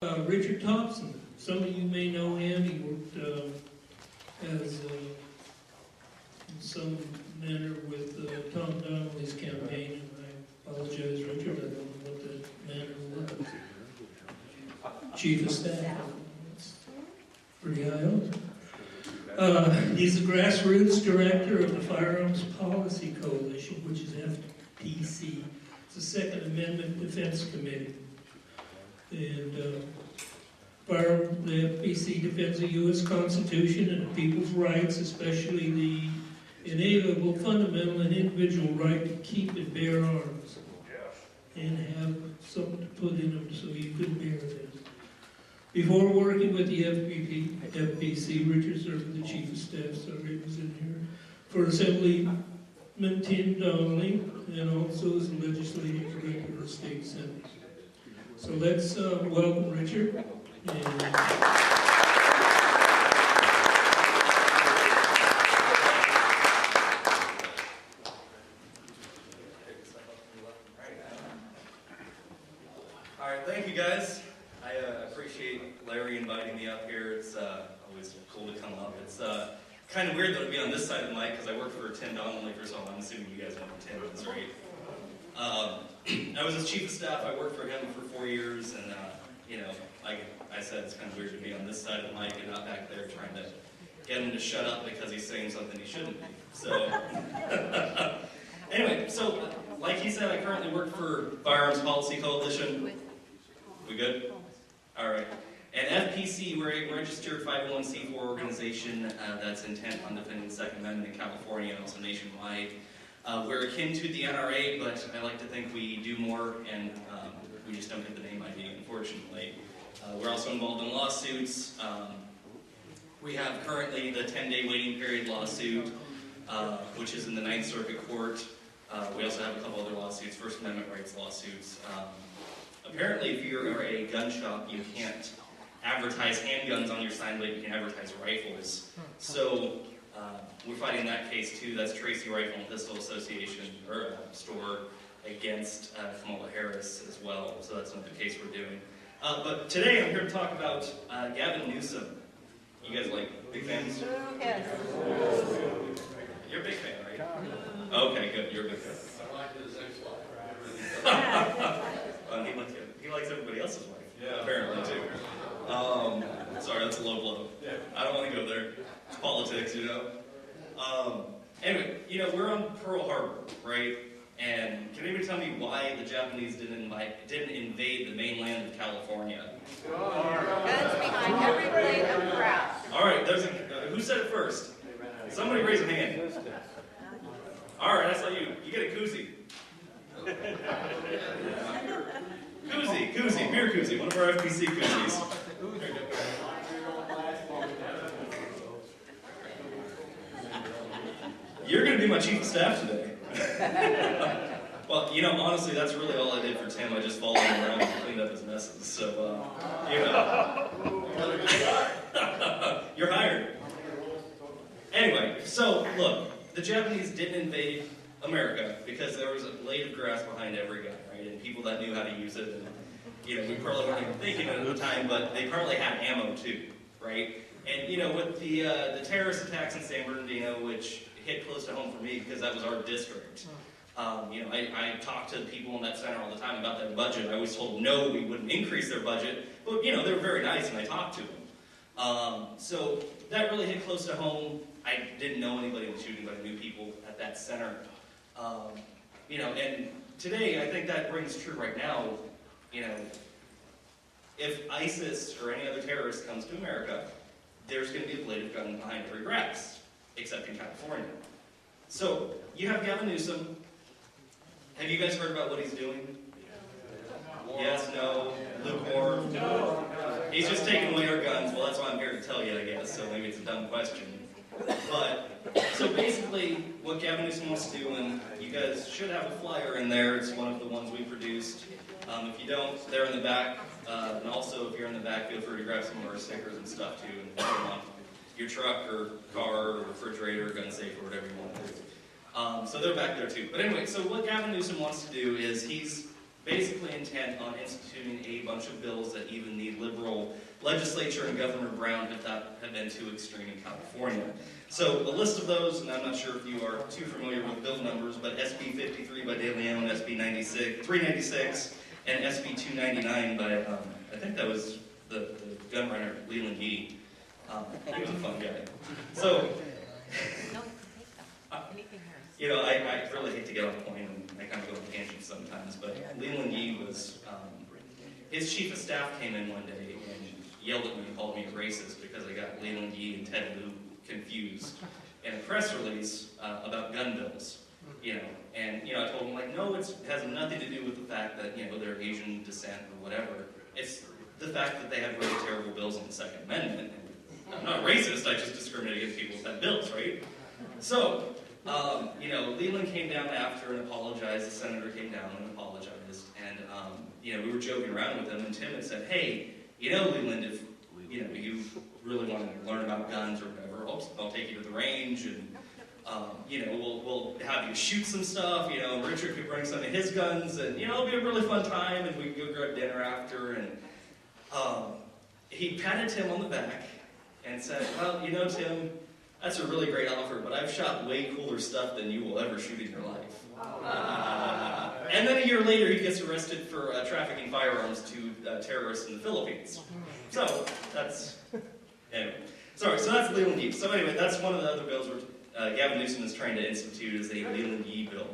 Richard Tomson. Some of you may know him. He worked as in some manner with Tom Donnelly's campaign, and I apologize, Richard, I don't know what that manner was. Chief of Staff. That's pretty high up. He's the grassroots director of the Firearms Policy Coalition, which is FPC. It's the Second Amendment Defense Committee. And the FPC defends the U.S. Constitution and the people's rights, especially the inalienable, fundamental, and individual right to keep and bear arms, and have something to put in them so you can bear them. Before working with the FPC, Richard served as the Chief of Staff, so he was in here, for Assemblyman Tim Donnelly, and also as the Legislative Director of the State Senate. So let's welcome Richard. All right, thank you guys. I appreciate Larry inviting me up here. It's always cool to come up. It's kind of weird though to be on this side of the mic because I worked for Tim Donnelly for so long. I'm assuming you guys know who Tim is, right? I was his Chief of Staff. I worked for him for 4 years, and like I said, it's kind of weird to be on this side of the mic and not back there trying to get him to shut up because he's saying something he shouldn't be. So, anyway, so like he said, I currently work for Firearms Policy Coalition. We good? All right. And FPC, we're a registered 501c4 organization that's intent on defending the Second Amendment in California and also nationwide. We're akin to the NRA, but I like to think we do more, and we just don't get the name ID, unfortunately. We're also involved in lawsuits. We have currently the 10-day waiting period lawsuit, which is in the 9th Circuit Court. We also have a couple other lawsuits, First Amendment rights lawsuits. Apparently, if you're a gun shop, you can't advertise handguns on your sign, but you can advertise rifles. So we're fighting that case too. That's Tracy Rifle and Pistol Association or store against Kamala Harris as well. So that's another case we're doing. But today I'm here to talk about Gavin Newsom. You guys like big fans? Yes. You're a big fan, right? Okay, good. You're a big fan. I like his ex-wife. He likes everybody else's wife. Yeah. Apparently too. Sorry, that's a low blow. Yeah. I don't want to go there. It's politics, you know. Anyway, we're on Pearl Harbor, right? And can anybody tell me why the Japanese didn't invade the mainland of California? Guns behind every blade of grass. All right, who said it first? Somebody raise a hand. All right, I saw you. You get a koozie. Koozie, beer koozie, one of our FPC koozies. You're going to be my Chief of Staff today. Well, honestly, that's really all I did for Tim. I just followed him around and cleaned up his messes. So, you're hired. Anyway, so look, the Japanese didn't invade America because there was a blade of grass behind every gun, right? And people that knew how to use it, and we probably weren't even thinking at the time, but they probably had ammo too, right? And with the terrorist attacks in San Bernardino, which hit close to home for me because that was our district. I talked to people in that center all the time about their budget. I was told no, we wouldn't increase their budget, but they were very nice, and I talked to them. So that really hit close to home. I didn't know anybody in the shooting, but I knew people at that center. And today I think that rings true right now. If ISIS or any other terrorist comes to America, there's going to be a blade of gun behind every grass, except in California. So you have Gavin Newsom. Have you guys heard about what he's doing? Yes, no, lukewarm. No. He's just taking away our guns. Well, that's why I'm here to tell you, I guess. So maybe it's a dumb question. But, so basically, what Gavin Newsom wants to do, and you guys should have a flyer in there. It's one of the ones we produced. If you don't, they're in the back. And also, if you're in the back, feel free to grab some of our stickers and stuff, too, and put them on your truck or car or refrigerator, gun safe, or whatever you want to do. So they're back there, too. But anyway, so what Gavin Newsom wants to do is he's basically intent on instituting a bunch of bills that even the liberal legislature and Governor Brown have been too extreme in California. So a list of those, and I'm not sure if you are too familiar with bill numbers, but SB 53 by De Leon, SB 396, and SB 299 by, I think that was the gun runner, Leland Yee. He was a fun guy. So, you know, I really hate to get off point, and I kind of go on tangents sometimes, but Leland Yee was, his chief of staff came in one day and yelled at me and called me a racist because I got Leland Yee and Ted Lieu confused in a press release about gun bills, you know, and, you know, I told him, like, no, it has nothing to do with the fact that, you know, they're Asian descent or whatever. It's the fact that they have really terrible bills on the Second Amendment. I'm not racist, I just discriminate against people that have bills, right? So, you know, Leland came down after and apologized, the senator came down and apologized, and, you know, we were joking around with him, and Tim had said, hey, you know, Leland, if, you know, you really want to learn about guns or whatever, I'll take you to the range, and, you know, we'll have you shoot some stuff, you know, Richard could bring some of his guns, and, you know, it'll be a really fun time, and we could go grab dinner after, and, he patted Tim on the back and said, well, you know, Tim, that's a really great offer, but I've shot way cooler stuff than you will ever shoot in your life. And then a year later, he gets arrested for trafficking firearms to terrorists in the Philippines. So, that's, anyway. Sorry, so that's Leland Yee. So anyway, that's one of the other bills where Gavin Newsom is trying to institute is a Leland Yee bill.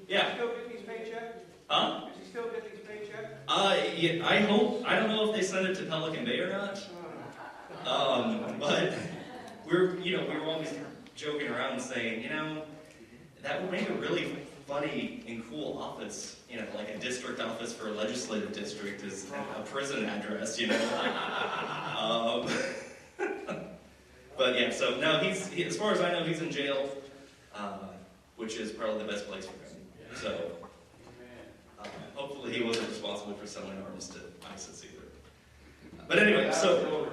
Yeah. Is he still getting his paycheck? Huh? Is he still getting his paycheck? Yeah, I hope. I don't know if they send it to Pelican Bay or not. But we were always joking around and saying, you know, that would make a really funny and cool office, you know, like a district office for a legislative district is a prison address, you know. But yeah, so no, as far as I know, he's in jail, which is probably the best place for him. So hopefully he wasn't responsible for selling arms to ISIS either. But anyway, so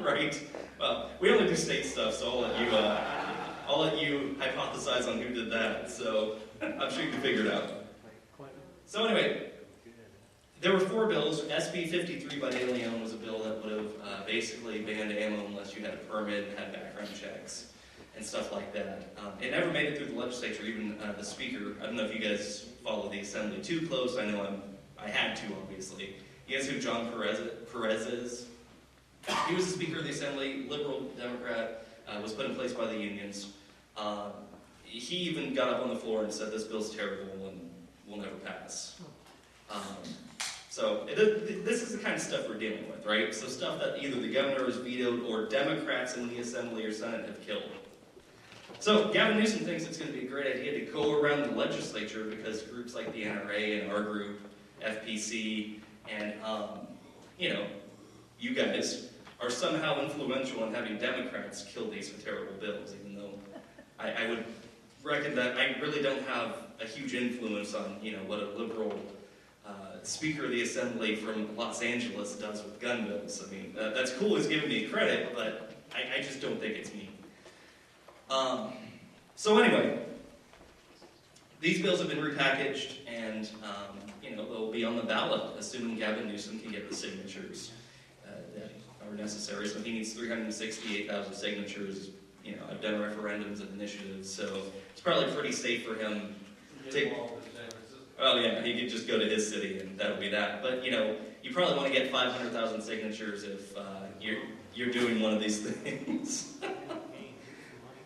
right. Well, we only do state stuff, so I'll let you hypothesize on who did that. So I'm sure you can figure it out. So anyway, there were 4 bills. SB 53 by De Leon was a bill that would have basically banned ammo unless you had a permit and had background checks and stuff like that. It never made it through the legislature. Even the speaker, I don't know if you guys follow the assembly too close. I know I had to, obviously. You guys know who John Perez is? He was the Speaker of the Assembly, liberal Democrat, was put in place by the unions. He even got up on the floor and said this bill's terrible and will never pass. So this is the kind of stuff we're dealing with, right? So stuff that either the governor has vetoed or Democrats in the Assembly or Senate have killed. So Gavin Newsom thinks it's going to be a great idea to go around the legislature because groups like the NRA and our group, FPC, and, you know, you guys are somehow influential in having Democrats kill these terrible bills, even though I would reckon that I really don't have a huge influence on, you know, what a liberal Speaker of the Assembly from Los Angeles does with gun bills. I mean, that's cool, he's giving me credit, but I just don't think it's me. So anyway, these bills have been repackaged, and, you know, they'll be on the ballot, assuming Gavin Newsom can get the signatures that are necessary. So he needs 368,000 signatures. You know, I've done referendums and initiatives, so it's probably pretty safe for him to... Oh yeah, he could just go to his city and that'll be that. But, you know, you probably want to get 500,000 signatures if you're doing one of these things.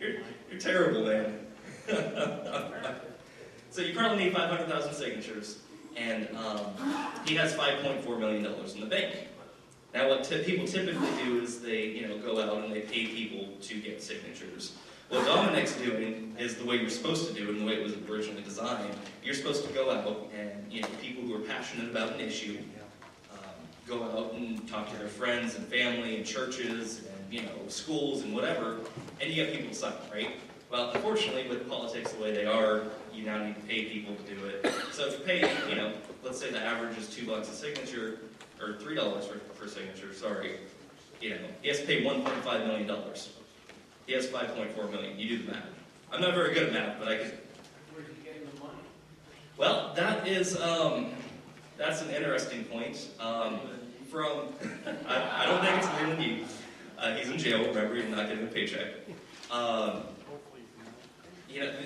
You're terrible, man. So you probably need 500,000 signatures, and he has $5.4 million in the bank. Now, what people typically do is they, you know, go out and they pay people to get signatures. What Dominic's doing is the way you're supposed to do it, and the way it was originally designed. You're supposed to go out and, you know, people who are passionate about an issue, go out and talk to their friends and family and churches and, you know, schools and whatever, and you get people to sign, right? Well, unfortunately, with politics the way they are, you now need to pay people to do it. So if you pay, you know, let's say the average is $2 a signature, or $3 per signature, sorry, you know, he has to pay $1.5 million. He has $5.4 million. You do the math. I'm not very good at math, but I could. Where's he getting the money? Well, that's an interesting point. I don't think it's Leland Yee. He's in jail, remember, he's not getting a paycheck.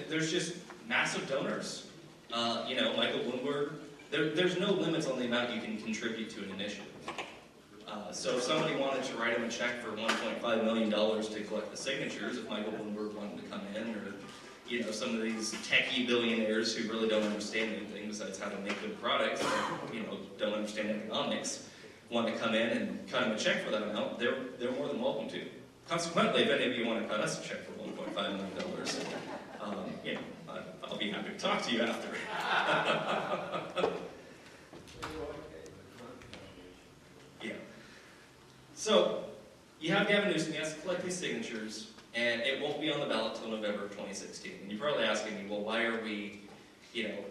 There's just massive donors. Michael Bloomberg, there's no limits on the amount you can contribute to an initiative. So if somebody wanted to write him a check for $1.5 million to collect the signatures, if Michael Bloomberg wanted to come in, or some of these techie billionaires who really don't understand anything besides how to make good products, or, don't understand economics, want to come in and cut him a check for that amount, they're more than welcome to. Consequently, if any of you want to cut us a check for $1.5 million, I'll be happy to talk to you after. Yeah. So, you have Gavin Newsom, he has to collect these signatures, and it won't be on the ballot till November of 2016. And you're probably asking me, well, why are we,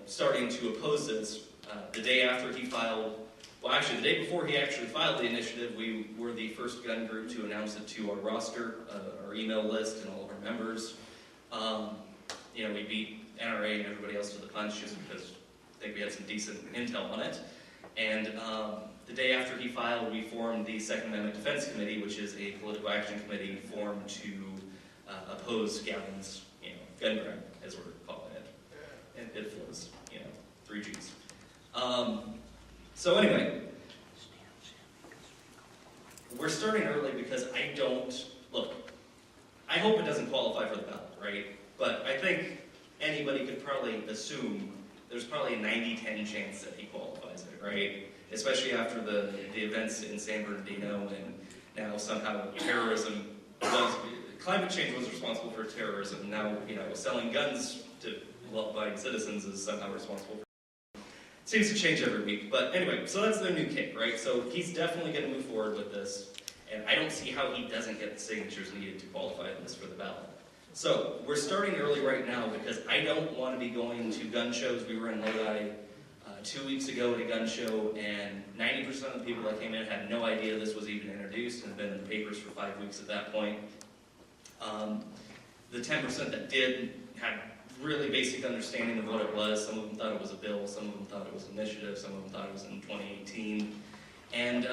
starting to oppose this the day after he filed? Well, actually, the day before he actually filed the initiative, we were the first gun group to announce it to our roster, our email list, and all of our members. We beat NRA and everybody else to the punch just because I think we had some decent intel on it. And the day after he filed, we formed the Second Amendment Defense Committee, which is a political action committee formed to oppose Gavin's, gun grab, as we're calling it. And it flows, 3 Gs. So anyway, we're starting early because I hope it doesn't qualify for the ballot, right? But I think anybody could probably assume there's probably a 90-10 chance that he qualifies it, right? Especially after the events in San Bernardino, and now somehow climate change was responsible for terrorism. Now, selling guns to law-abiding citizens is somehow responsible for. Seems to change every week, but anyway, so that's their new kick, right? So he's definitely going to move forward with this, and I don't see how he doesn't get the signatures needed to qualify this for the ballot. So we're starting early right now because I don't want to be going to gun shows. We were in Lodi 2 weeks ago at a gun show, and 90% of the people that came in had no idea this was even introduced and had been in the papers for 5 weeks at that point. The 10% that did had really basic understanding of what it was. Some of them thought it was a bill, some of them thought it was an initiative, some of them thought it was in 2018. And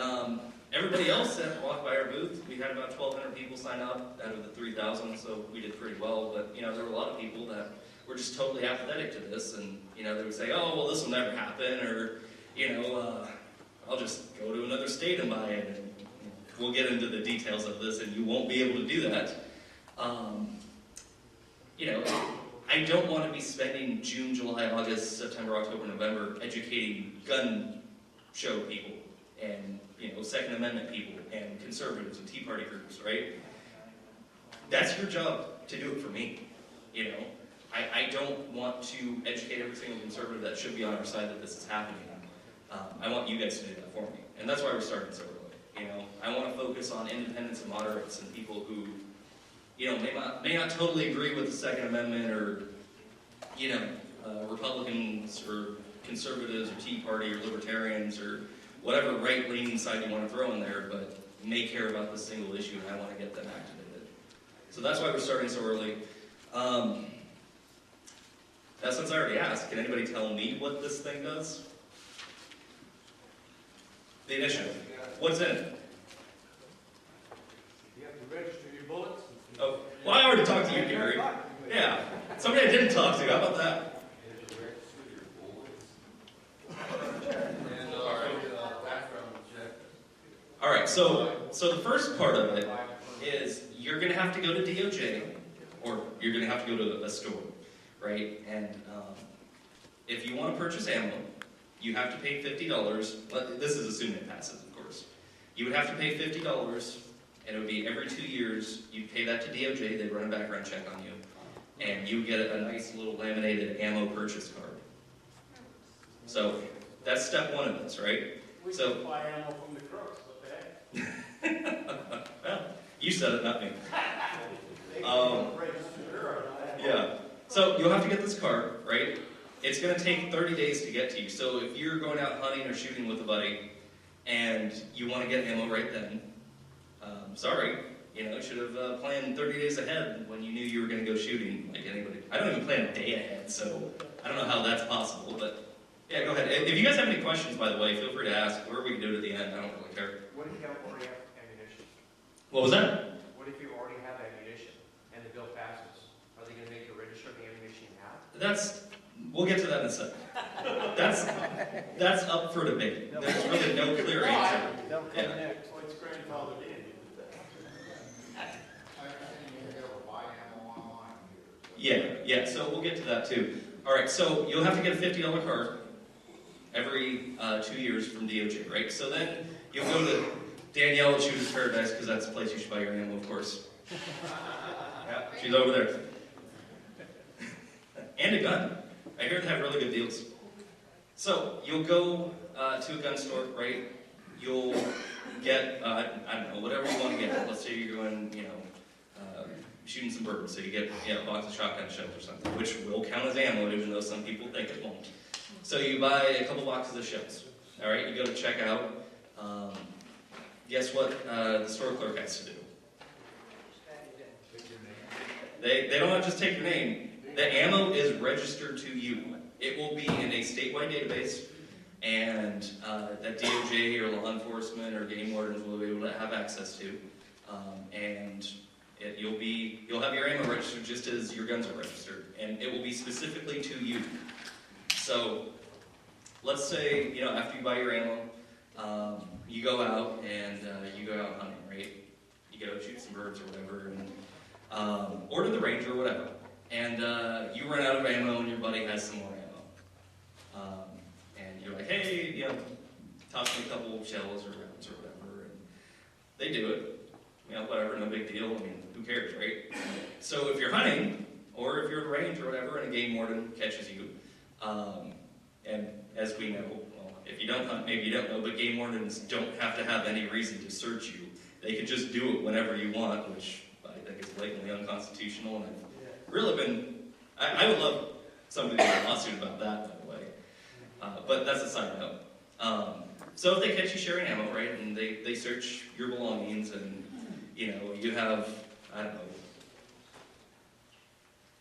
everybody else that walked by our booth, we had about 1,200 people sign up out of the 3,000, so we did pretty well. But there were a lot of people that were just totally apathetic to this, and they would say, "Oh, well, this will never happen," or "I'll just go to another state and buy it." And we'll get into the details of this, and you won't be able to do that. I don't want to be spending June, July, August, September, October, November educating gun show people and Second Amendment people and conservatives and TeaParty groups, right? That's your job to do it for me. I don't want to educate every single conservative that should be on our side that this is happening. I want you guys to do that for me, and that's why we're starting so early. I want to focus on independents and moderates and people who may not totally agree with the Second Amendment, or, Republicans or conservatives or Tea Party or libertarians or whatever right-leaning side you want to throw in there, but may care about this single issue, and I want to get them activated. So that's why we're starting so early. Now, since I already asked, can anybody tell me what this thing does? The initiative. What's in it? You have to register your bullets. Oh, well, I already talked to you, Gary. Yeah. Somebody I didn't talk to. How about that? All right. So the first part of it is you're going to have to go to DOJ, or you're going to have to go to a store, right? And if you want to purchase ammo, you have to pay $50. This is assuming it passes, of course. You would have to pay $50. And it would be every 2 years, you'd pay that to DOJ, they'd run a background check on you, and you would get a nice little laminated ammo purchase card. So, that's step one of this, right? We can buy ammo from the crooks, okay? Well, you said it, not me. Yeah. So, you'll have to get this card, right? It's going to take 30 days to get to you. So, if you're going out hunting or shooting with a buddy, and you want to get ammo right then, sorry, you should have planned 30 days ahead when you knew you were going to go shooting like anybody. I don't even plan a day ahead, so I don't know how that's possible, but yeah, go ahead. If you guys have any questions, by the way, feel free to ask, or we can do it at the end. I don't really care. What if you already have ammunition? What was that? What if you already have ammunition and the bill passes? Are they going to make you register the ammunition you have? We'll get to that in a second. That's up for debate. There's really no clear answer. Yeah. So it's grandfathered in. Yeah, so we'll get to that too. All right, so you'll have to get a $50 card every 2 years from DOJ, right? So then you'll go to Danielle at Shooter's Paradise, because that's the place you should buy your ammo, of course. Yeah, she's over there. And a gun. I hear they have really good deals. So you'll go to a gun store, right? You'll get, I don't know, whatever you want to get. Let's say you're going, shooting some birds, so you get a box of shotgun shells or something, which will count as ammo, even though some people think it won't. So you buy a couple boxes of shells. All right, you go to check out. Guess what the store clerk has to do? They don't just take your name. The ammo is registered to you. It will be in a statewide database, and that DOJ or law enforcement or game wardens will be able to have access to. And you'll have your ammo registered just as your guns are registered, and it will be specifically to you. So let's say, after you buy your ammo, you go out and you go out hunting, right? You go shoot some birds or whatever, and or to the range or whatever. And you run out of ammo and your buddy has some more ammo. And you're like, hey, toss me a couple of shells or rounds or whatever. And they do it. Whatever, no big deal. I mean, who cares, right? So if you're hunting, or if you're at a range or whatever, and a game warden catches you, and as we know, well, if you don't hunt, maybe you don't know, but game wardens don't have to have any reason to search you. They can just do it whenever you want, which I think is blatantly unconstitutional, and I've really been, I would love somebody to do a lawsuit about that, by the way. But that's a side note. So if they catch you sharing ammo, right, and they search your belongings, and you have, I don't know,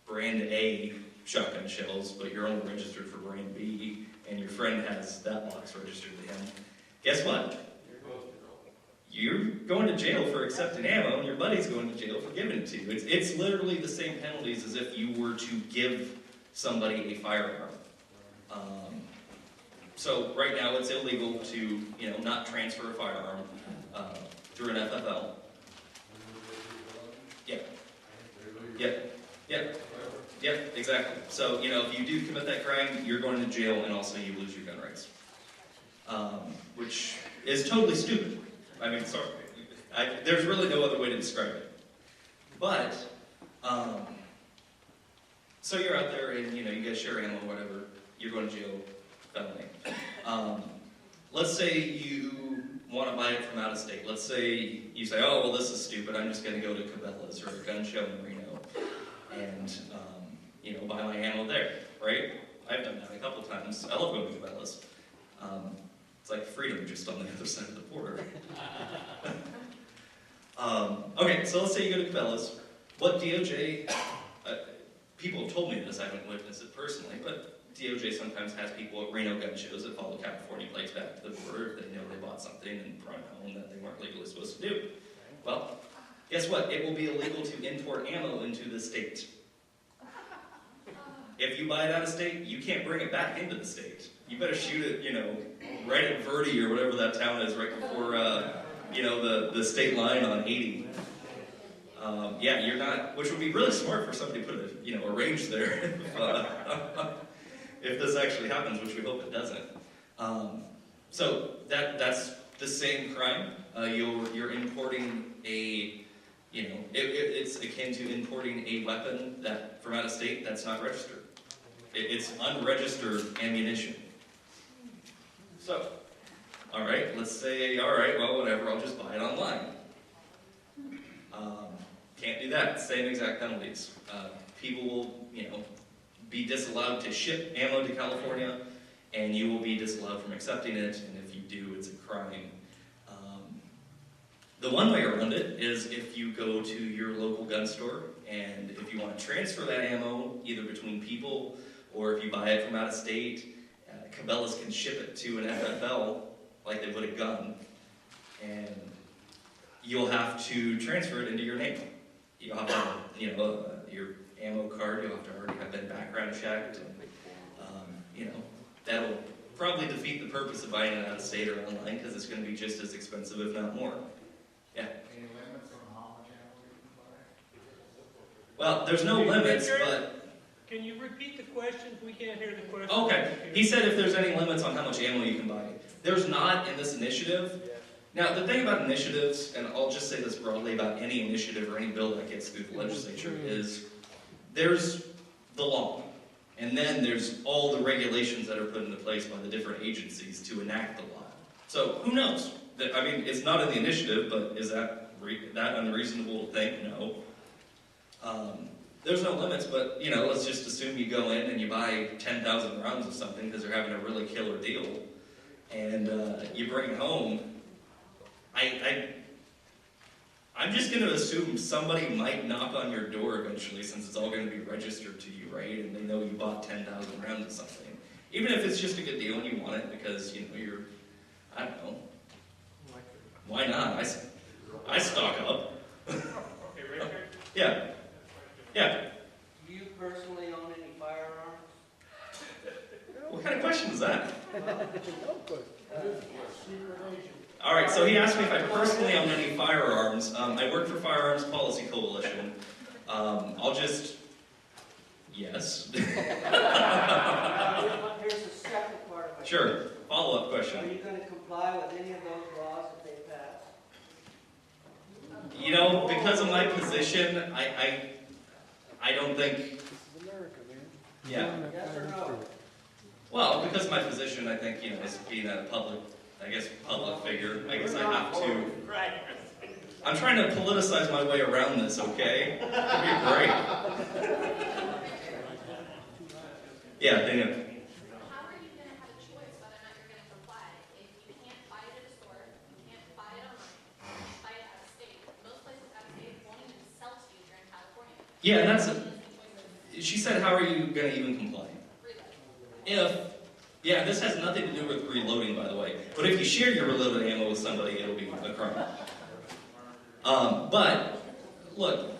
brand A shotgun shells, but you're only registered for brand B, and your friend has that box registered to him. Guess what? You're going to jail for accepting ammo, and your buddy's going to jail for giving it to you. It's literally the same penalties as if you were to give somebody a firearm. So right now it's illegal to, not transfer a firearm through an FFL. Yeah, exactly. So, if you do commit that crime, you're going to jail, and also you lose your gun rights. Which is totally stupid. I mean, sorry. There's really no other way to describe it. But, so you're out there, and, you guys share ammo or whatever. You're going to jail, felony. Let's say you want to buy it from out of state. Let's say you say, oh, well, this is stupid. I'm just going to go to Cabela's or a gun show in Reno and, buy my ammo there, right? I've done that a couple times. I love going to Cabela's. It's like freedom just on the other side of the border. Okay, so let's say you go to Cabela's. What DOJ, people have told me this, I haven't witnessed it personally, but DOJ sometimes has people at Reno gun shows that follow California plates back to the border if they know they bought something and brought it home that they weren't legally supposed to do. Well, guess what? It will be illegal to import ammo into the state. If you buy it out of state, you can't bring it back into the state. You better shoot it, right at Verde or whatever that town is right before, the state line on 80. You're not, which would be really smart for somebody to put a range there if this actually happens, which we hope it doesn't. So that's the same crime. You're importing it's akin to importing a weapon that from out of state that's not registered. It's unregistered ammunition. So, all right, let's say, all right, well, whatever, I'll just buy it online. Can't do that. Same exact penalties. People will, be disallowed to ship ammo to California, and you will be disallowed from accepting it, and if you do, it's a crime. The one way around it is if you go to your local gun store, and if you want to transfer that ammo, either between people or if you buy it from out of state, Cabela's can ship it to an FFL like they would a gun, and you'll have to transfer it into your name. You'll have to, your ammo card, you'll have to already have been background checked, and, that'll probably defeat the purpose of buying it out of state or online, because it's going to be just as expensive, if not more. Yeah. Any limits on how much ammo you can buy? Well, there's no limits, Richard? but... Can you repeat the question? We can't hear the question. Okay. He said if there's any limits on how much ammo you can buy. There's not in this initiative. Now, the thing about initiatives, and I'll just say this broadly about any initiative or any bill that gets through the legislature, is there's the law. And then there's all the regulations that are put into place by the different agencies to enact the law. So, who knows? I mean, it's not in the initiative, but is that unreasonable to think? No. There's no limits, but, let's just assume you go in and you buy 10,000 rounds of something because they're having a really killer deal, and you bring it home. I'm just going to assume somebody might knock on your door eventually, since it's all going to be registered to you, right? And they know you bought 10,000 rounds of something. Even if it's just a good deal and you want it because, you're, I don't know. Why not? I stock up. Okay, Richard? Yeah. Yeah. Do you personally own any firearms? What kind of question is that? All right, so he asked me if I personally own any firearms. I work for Firearms Policy Coalition. I'll just... Yes. Here's the second part of my Sure. Follow-up question. question. Are you going to comply with any of those laws if they pass? Because of my position, I don't think... Yeah. Yes or no? Well, because of my position, I think, as being a public figure, I guess I have to... Right. I'm trying to politicize my way around this, okay? It'd be great. Yeah, they know. How are you going to have a choice whether or not you're going to comply? If you can't buy it at a store, you can't buy it online, you can't buy it out of state. Most places out of state won't even sell to you here in California. Yeah, she said, how are you going to even comply? This has nothing to do with reloading, by the way. But if you share your reloaded ammo with somebody, it'll be a crime. But, look,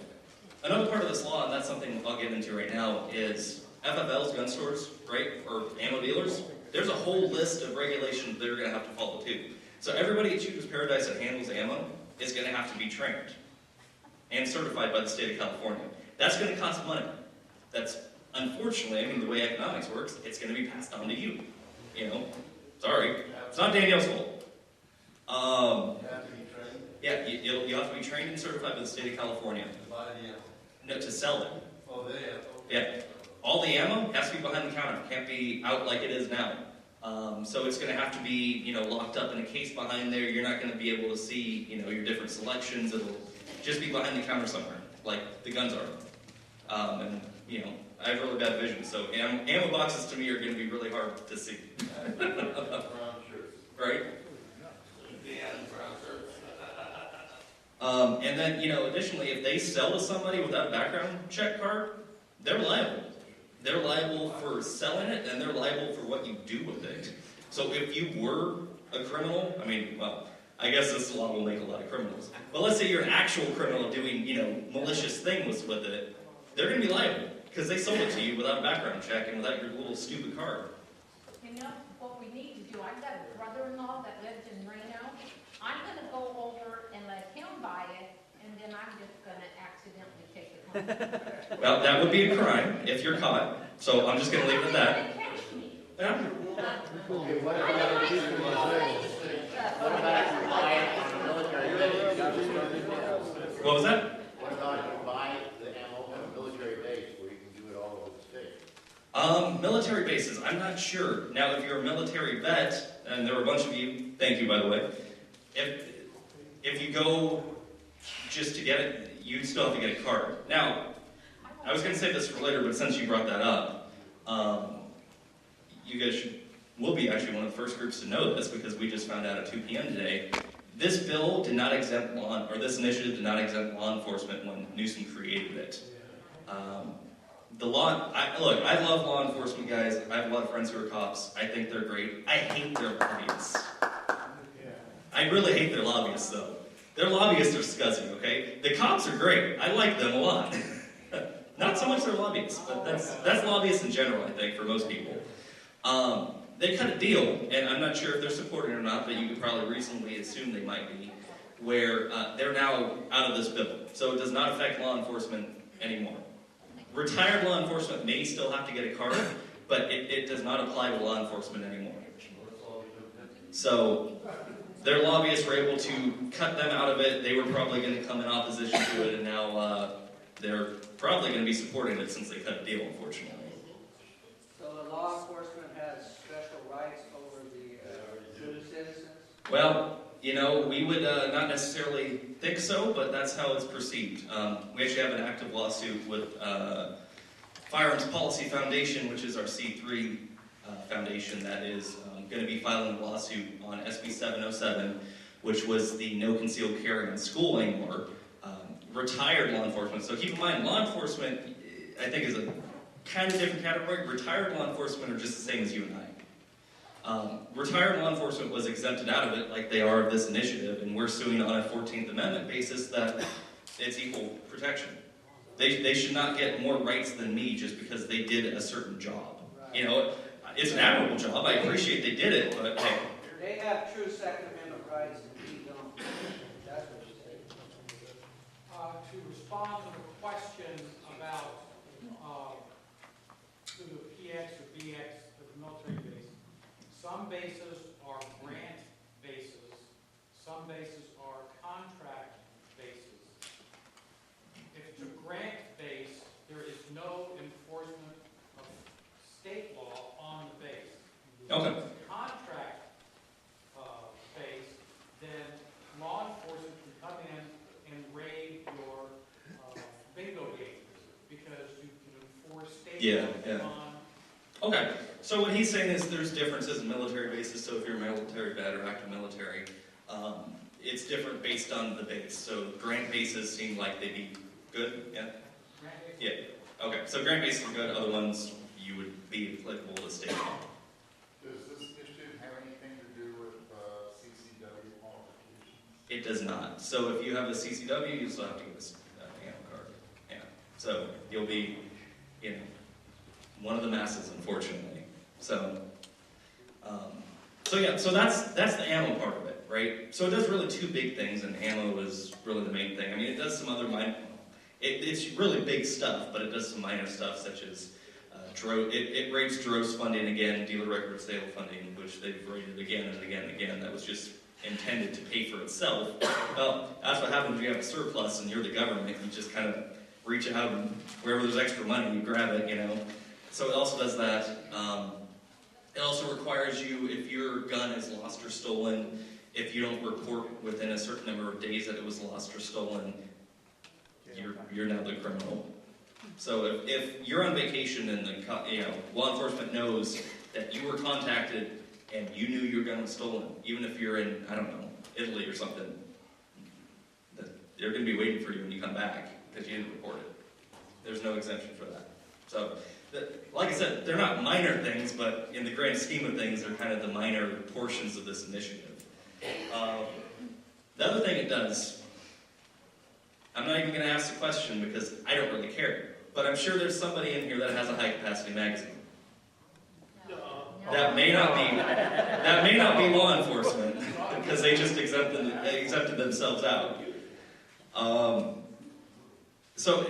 another part of this law, and that's something I'll get into right now, is FFLs, gun stores, right, or ammo dealers. There's a whole list of regulations they're going to have to follow, too. So everybody at Shooter's Paradise that handles ammo is going to have to be trained and certified by the state of California. That's going to cost money. That's, unfortunately, the way economics works, it's going to be passed on to you. Sorry. It's not Danielle's fault. You have to be trained Yeah, you have to be trained and certified by the state of California. to buy the ammo. No, to sell them. Oh, they have. Yeah. All the ammo has to be behind the counter. It can't be out like it is now. So it's going to have to be, locked up in a case behind there. You're not going to be able to see, your different selections. It'll just be behind the counter somewhere, like the guns are. And, I have really bad vision, so ammo boxes to me are going to be really hard to see. Brown shirts. Right? And then, additionally, if they sell to somebody without a background check card, they're liable. They're liable for selling it, and they're liable for what you do with it. So if you were a criminal, I guess this law will make a lot of criminals. But let's say you're an actual criminal doing, malicious things with it, they're going to be liable, because they sold it to you without a background check and without your little stupid card. What we need to do, I've got a brother-in-law that lives in Reno. I'm gonna go over and let him buy it, and then I'm just gonna accidentally take it home. Well, that would be a crime if you're caught, so I'm just going to leave it at that. They're gonna catch me. Yeah. Okay, what about the people in Israel? What about if you buy it on a military base? What was that? What about if you buy the ammo on a military base where you can do it all over the state? Military bases, I'm not sure. Now, if you're a military vet, and there were a bunch of you, thank you, by the way, if you go just to get it, you still have to get a card. Now, I was going to save this for later, but since you brought that up, you guys will be actually one of the first groups to know this, because we just found out at 2 p.m. today. This bill did not exempt this initiative did not exempt law enforcement when Newsom created it. Look, I love law enforcement guys. I have a lot of friends who are cops. I think they're great. I hate their lobbyists. I really hate their lobbyists, though. Their lobbyists are scuzzy, okay? The cops are great. I like them a lot. Not so much their lobbyists, but that's lobbyists in general, I think, for most people. They cut a deal, and I'm not sure if they're supporting it or not, but you could probably reasonably assume they might be, where they're now out of this bill. So it does not affect law enforcement anymore. Retired law enforcement may still have to get a card, but it does not apply to law enforcement anymore. So their lobbyists were able to cut them out of it. They were probably going to come in opposition to it, and now they're probably going to be supporting it since they cut a deal, unfortunately. So the law enforcement has special rights over the citizens? Well, you know, we would not necessarily think so, but that's how it's perceived. We actually have an active lawsuit with Firearms Policy Foundation, which is our C3 foundation that is going to be filing a lawsuit on SB 707, which was the no concealed carry in school anymore. Retired law enforcement. So keep in mind, law enforcement, I think, is a kind of different category. Retired law enforcement are just the same as you and I. Retired law enforcement was exempted out of it like they are of this initiative, and we're suing on a 14th Amendment basis that it's equal protection. They should not get more rights than me just because they did a certain job. You know, it's an admirable job. I appreciate they did it, but hey. They have true Second Amendment rights and we don't. That's what you're saying. To respond to the question about to the PX or BX of the military base, some bases are grant bases, some bases are contract bases. If it's a grant base, there is no enforcement of state law on the base. Okay. If it's a contract base, then law enforcement can come in and raid your bingo games because you can enforce state law on. Okay, so what he's saying is there's differences in military bases, so if you're military vet or active military, it's different based on the base. So grant bases seem like they'd be good, yeah? Yeah, okay, so grant bases are good, other ones you would be applicable to state law. Does this issue have anything to do with CCW qualifications? It does not. So if you have a CCW, you still have to get a ammo card. Yeah, so you'll be, you know, one of the masses, unfortunately. So, so that's the ammo part of it, right? So it does really two big things, and ammo is really the main thing. I mean, it does some other it's really big stuff, but it does some minor stuff such as it rates DROS funding again, dealer record sale funding, which they've rated again and again and again. That was just intended to pay for itself. Well, that's what happens when you have a surplus and you're the government. You just kind of reach out and wherever there's extra money, you grab it, you know. So it also does that. It also requires you, if your gun is lost or stolen, if you don't report within a certain number of days that it was lost or stolen, you're now the criminal. So if you're on vacation and law enforcement knows that you were contacted and you knew your gun was stolen, even if you're in, I don't know, Italy or something, they're going to be waiting for you when you come back because you didn't report it. There's no exemption for that. So, like I said, they're not minor things, but in the grand scheme of things, they're kind of the minor portions of this initiative. The other thing it does, I'm not even going to ask the question because I don't really care, but I'm sure there's somebody in here that has a high-capacity magazine. That may not be law enforcement because they just exempted themselves out. So,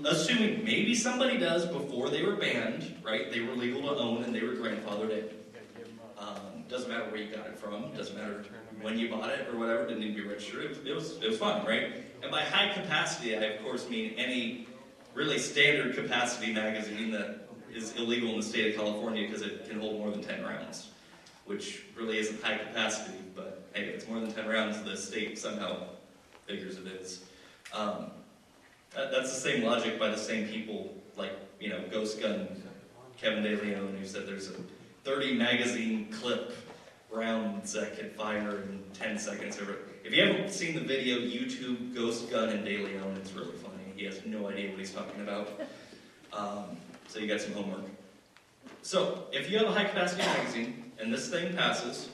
assuming maybe somebody does before they were banned, right? They were legal to own and they were grandfathered in. Doesn't matter where you got it from. Doesn't matter when you bought it or whatever. Didn't need to be registered. It was fun, right? And by high capacity, I of course mean any really standard capacity magazine that is illegal in the state of California because it can hold more than 10 rounds, which really isn't high capacity. But hey, if it's more than 10 rounds, the state somehow figures it is. That's the same logic by the same people, like, you know, Ghost Gun, Kevin De Leon, who said there's a 30 magazine clip rounds that can fire in 10 seconds. If you haven't seen the video, YouTube Ghost Gun and De Leon, it's really funny. He has no idea what he's talking about. So you got some homework. So, if you have a high-capacity magazine, and this thing passes,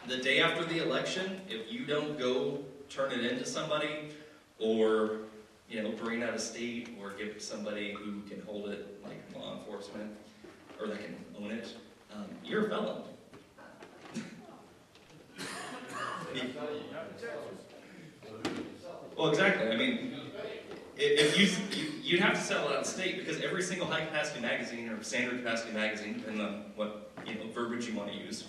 the day after the election, if you don't go turn it into somebody, or, bring it out of state, or give it to somebody who can hold it, like law enforcement, or that can own it, you're a felon. Well, exactly. I mean, if you'd have to sell it out of state, because every single high-capacity magazine or standard capacity magazine, depending on what verbiage you want to use,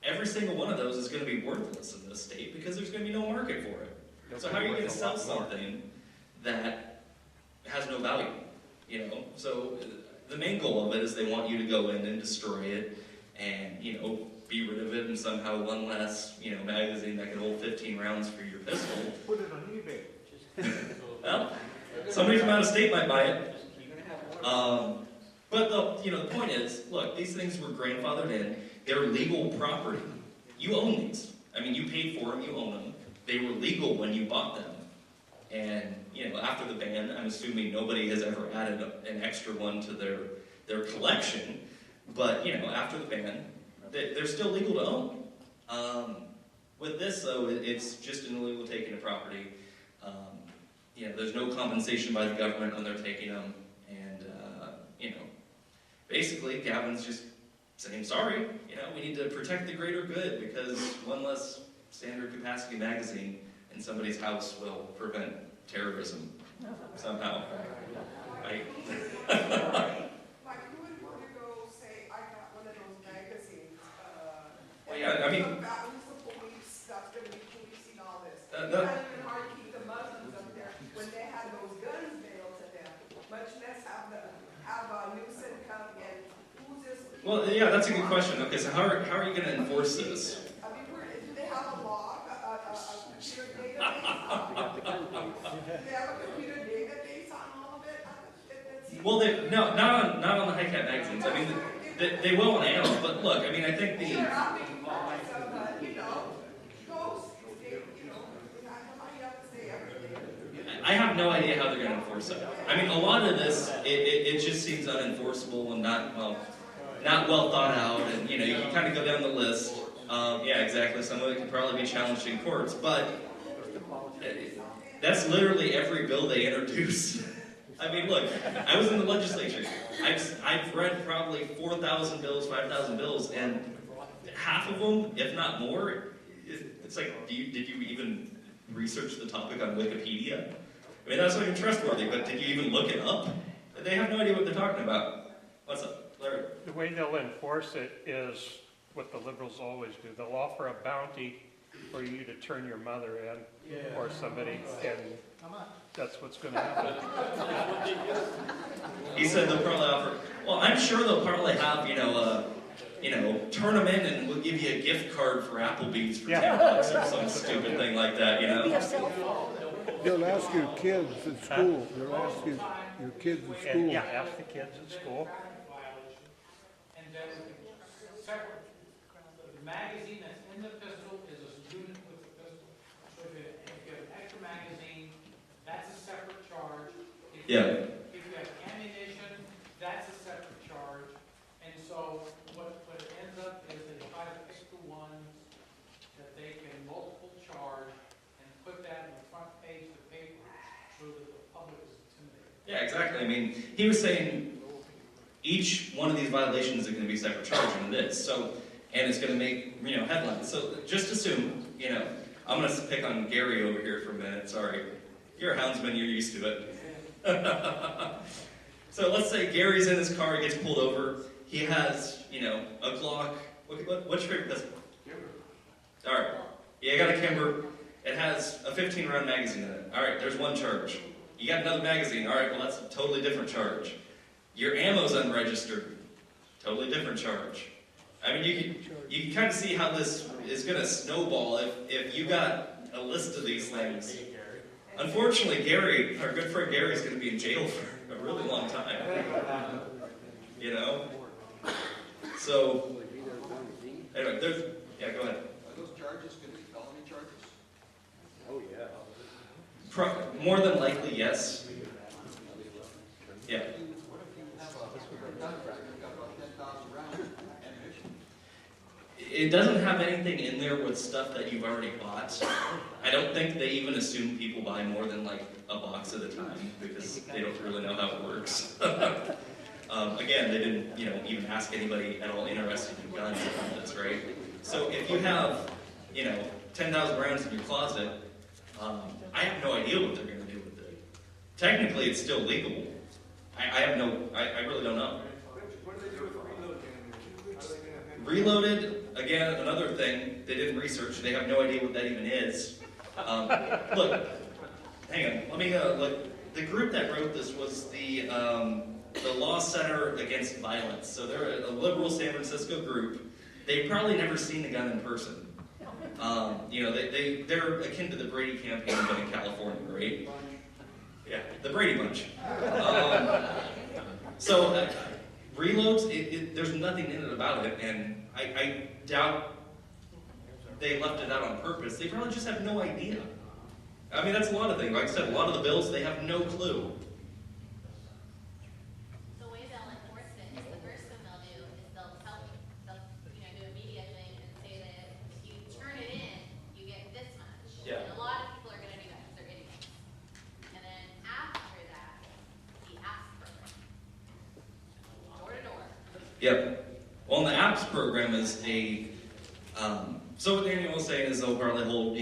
every single one of those is going to be worthless in this state because there's going to be no market for it. So how are you going to sell something that has no value? So the main goal of it is they want you to go in and destroy it, and be rid of it, and somehow one less magazine that can hold 15 rounds for your pistol. Put it on eBay. Well, somebody from out of state might buy it. But the point is, look, these things were grandfathered in. They're legal property. You own these. I mean, you paid for them. You own them. They were legal when you bought them. And after the ban, I'm assuming nobody has ever added an extra one to their collection. But after the ban, they're still legal to own. With this, though, it's just an illegal taking of property. There's no compensation by the government when they're taking them, and basically, Gavin's just saying, sorry, we need to protect the greater good because one less standard capacity magazine in somebody's house will prevent terrorism somehow. Right? Like, who would want to go say, I got one of those magazines, Well, yeah, I mean, who's the police, that's going to be policing all this. No. It's not even hard to keep the Muslims up there when they had those guns nailed to them, much less have Newsom come and who's this? well, yeah, that's a good question. Okay, so how are you going to enforce this? I mean, do they have a log, a computer database? Do they have a computer database on all of it? Well, not on the high cap magazines. I mean, they will on animals, but look, I mean, I think the. Sure, I mean, ghosts, you have to say everything. I have no idea how they're going to enforce it. I mean, a lot of this, it just seems unenforceable and not well thought out, and you can kind of go down the list. Yeah, exactly. Some of it can probably be challenged in courts, but that's literally every bill they introduce. I mean, look, I was in the legislature. I've read probably 4,000 bills, 5,000 bills, and half of them, if not more, it's like, did you even research the topic on Wikipedia? I mean, that's not even trustworthy, but did you even look it up? They have no idea what they're talking about. What's up, Larry? The way they'll enforce it is what the liberals always do. They'll offer a bounty for you to turn your mother in or somebody, and that's what's going to happen. He said they'll probably offer. Well, I'm sure they'll probably have, turn them in and we'll give you a gift card for Applebee's for $10 or some stupid thing like that, They'll ask your kids at school. They'll ask your kids at school. Yeah, ask the kids at school. And then separate, the magazine that's in the pistol is a unit with the pistol. So if you have an extra magazine, that's a separate charge. If you have ammunition, that's a separate charge. And so what it ends up is they try to pick the ones that they can multiple charge and put that in the front page of the paper so that the public is intimidated. Yeah, exactly. I mean, he was saying each one of these violations is going to be separate charge in this. So, and it's going to make, headlines. So just assume, I'm going to pick on Gary over here for a minute. Sorry. You're a houndsman. You're used to it. So let's say Gary's in his car. He gets pulled over. He has, a Glock. What's your favorite pistol? All right. Yeah, I got a Kimber. It has a 15-round magazine in it. All right, there's one charge. You got another magazine. All right, well, that's a totally different charge. Your ammo's unregistered. Totally different charge. I mean, you can kind of see how this is going to snowball if you got a list of these things. Unfortunately, Gary, our good friend Gary, is going to be in jail for a really long time. So, anyway, go ahead. Are those charges going to be felony charges? Oh, yeah. More than likely, yes. it doesn't have anything in there with stuff that you've already bought. I don't think they even assume people buy more than like a box at a time because they don't really know how it works. Again, they didn't, even ask anybody at all interested in guns about this, right? So if you have, 10,000 rounds in your closet, I have no idea what they're going to do with it. Technically, it's still legal. I really don't know. What do they do with reloading? Reloaded, again, another thing, they didn't research, they have no idea what that even is. Look, hang on, let me, look, the group that wrote this was the Law Center Against Violence. So they're a liberal San Francisco group. They've probably never seen a gun in person. They're akin to the Brady campaign, but in California, right? Yeah, the Brady Bunch. Reloads, there's nothing in it about it, and I doubt they left it out on purpose. They probably just have no idea. I mean, that's a lot of things. Like I said, a lot of the bills, they have no clue. The way they'll enforce it is the first thing they'll do is they'll do a media thing and say that if you turn it in, you get this much. Yeah. And a lot of people are going to do that because they're idiots. And then after that, the APS program. Door to door. Yep. Well, the APS program is so what Daniel was saying is they'll probably hold,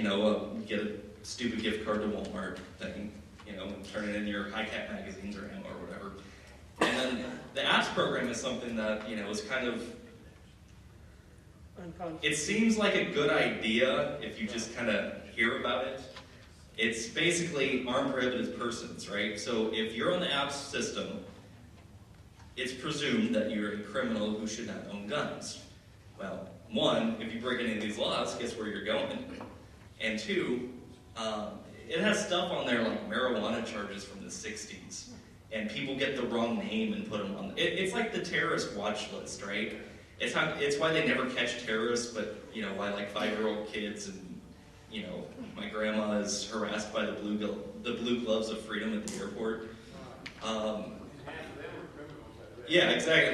get a stupid gift card to Walmart thing, and turn it in your high-cap magazines or ammo or whatever. And then the APS program is something that, is kind of, it seems like a good idea if you just kind of hear about it. It's basically armed prohibited persons, right? So if you're on the APS system, it's presumed that you're a criminal who should not own guns. Well, one, if you break any of these laws, guess where you're going? And two, it has stuff on there like marijuana charges from the 60s. And people get the wrong name and put them on. It's like the terrorist watch list, right? It's why they never catch terrorists, but, why like 5-year-old kids and, my grandma is harassed by the blue gloves of freedom at the airport. Yeah, exactly.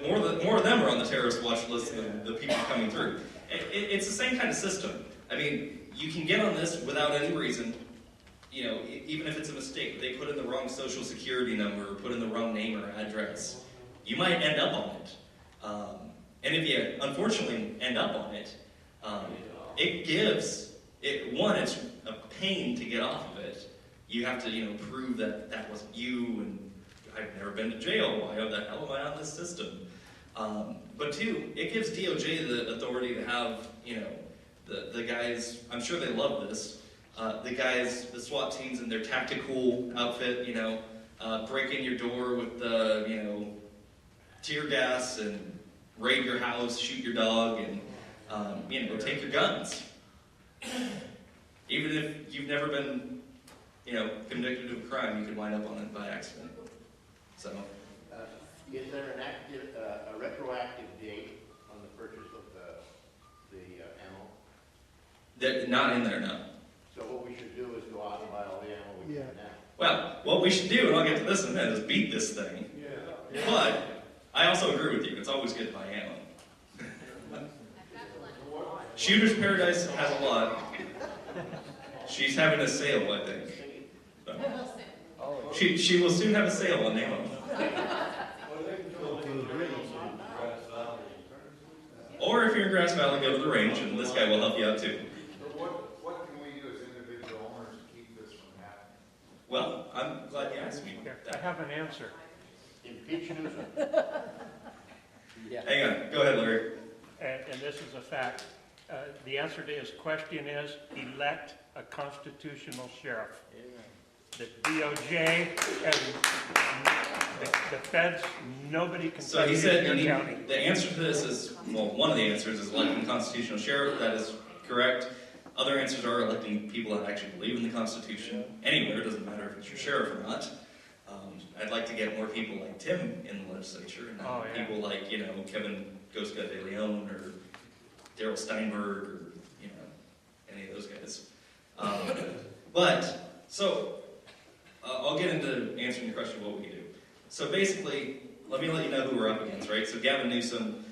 More of them are on the terrorist watch list than the people coming through. It's the same kind of system. I mean, you can get on this without any reason, even if it's a mistake. They put in the wrong social security number or put in the wrong name or address. You might end up on it. And if you unfortunately end up on it, it's a pain to get off of it. You have to, prove that that wasn't you, and I've never been to jail. Why the hell am I on this system? But two, it gives DOJ the authority to have, the guys, I'm sure they love this, the SWAT teams in their tactical outfit, break in your door with the, tear gas and raid your house, shoot your dog, and, take your guns. Even if you've never been, convicted of a crime, you could wind up on it by accident. So, is there an active, a retroactive date on the purchase of the ammo? Not in there, no. So what we should do is go out and buy all the ammo we can now. Well, what we should do, and I'll get to this in a minute, is beat this thing. Yeah. But I also agree with you. It's always good to buy ammo. Shooter's Paradise has a lot. She's having a sale, I think. So. She will soon have a sale on ammo. Or if you're in Grass Valley, go to the range, and this guy will help you out too. But what can we do as individual owners to keep this from happening? Well, I'm glad you asked me. I have an answer. Impeach Newsom. Hang on. Go ahead, Larry. And this is a fact. The answer to his question is elect a constitutional sheriff. The DOJ and the feds, nobody can So he said your county. The answer to this is, well, one of the answers is electing a constitutional sheriff. That is correct. Other answers are electing people that actually believe in the Constitution. Anywhere, it doesn't matter if it's your sheriff or not. I'd like to get more people like Tim in the legislature, and people like, Kevin Gosca de Leon or Darrell Steinberg or, any of those guys. I'll get into answering your question of what we do. So basically, let me let you know who we're up against, right? So Gavin Newsom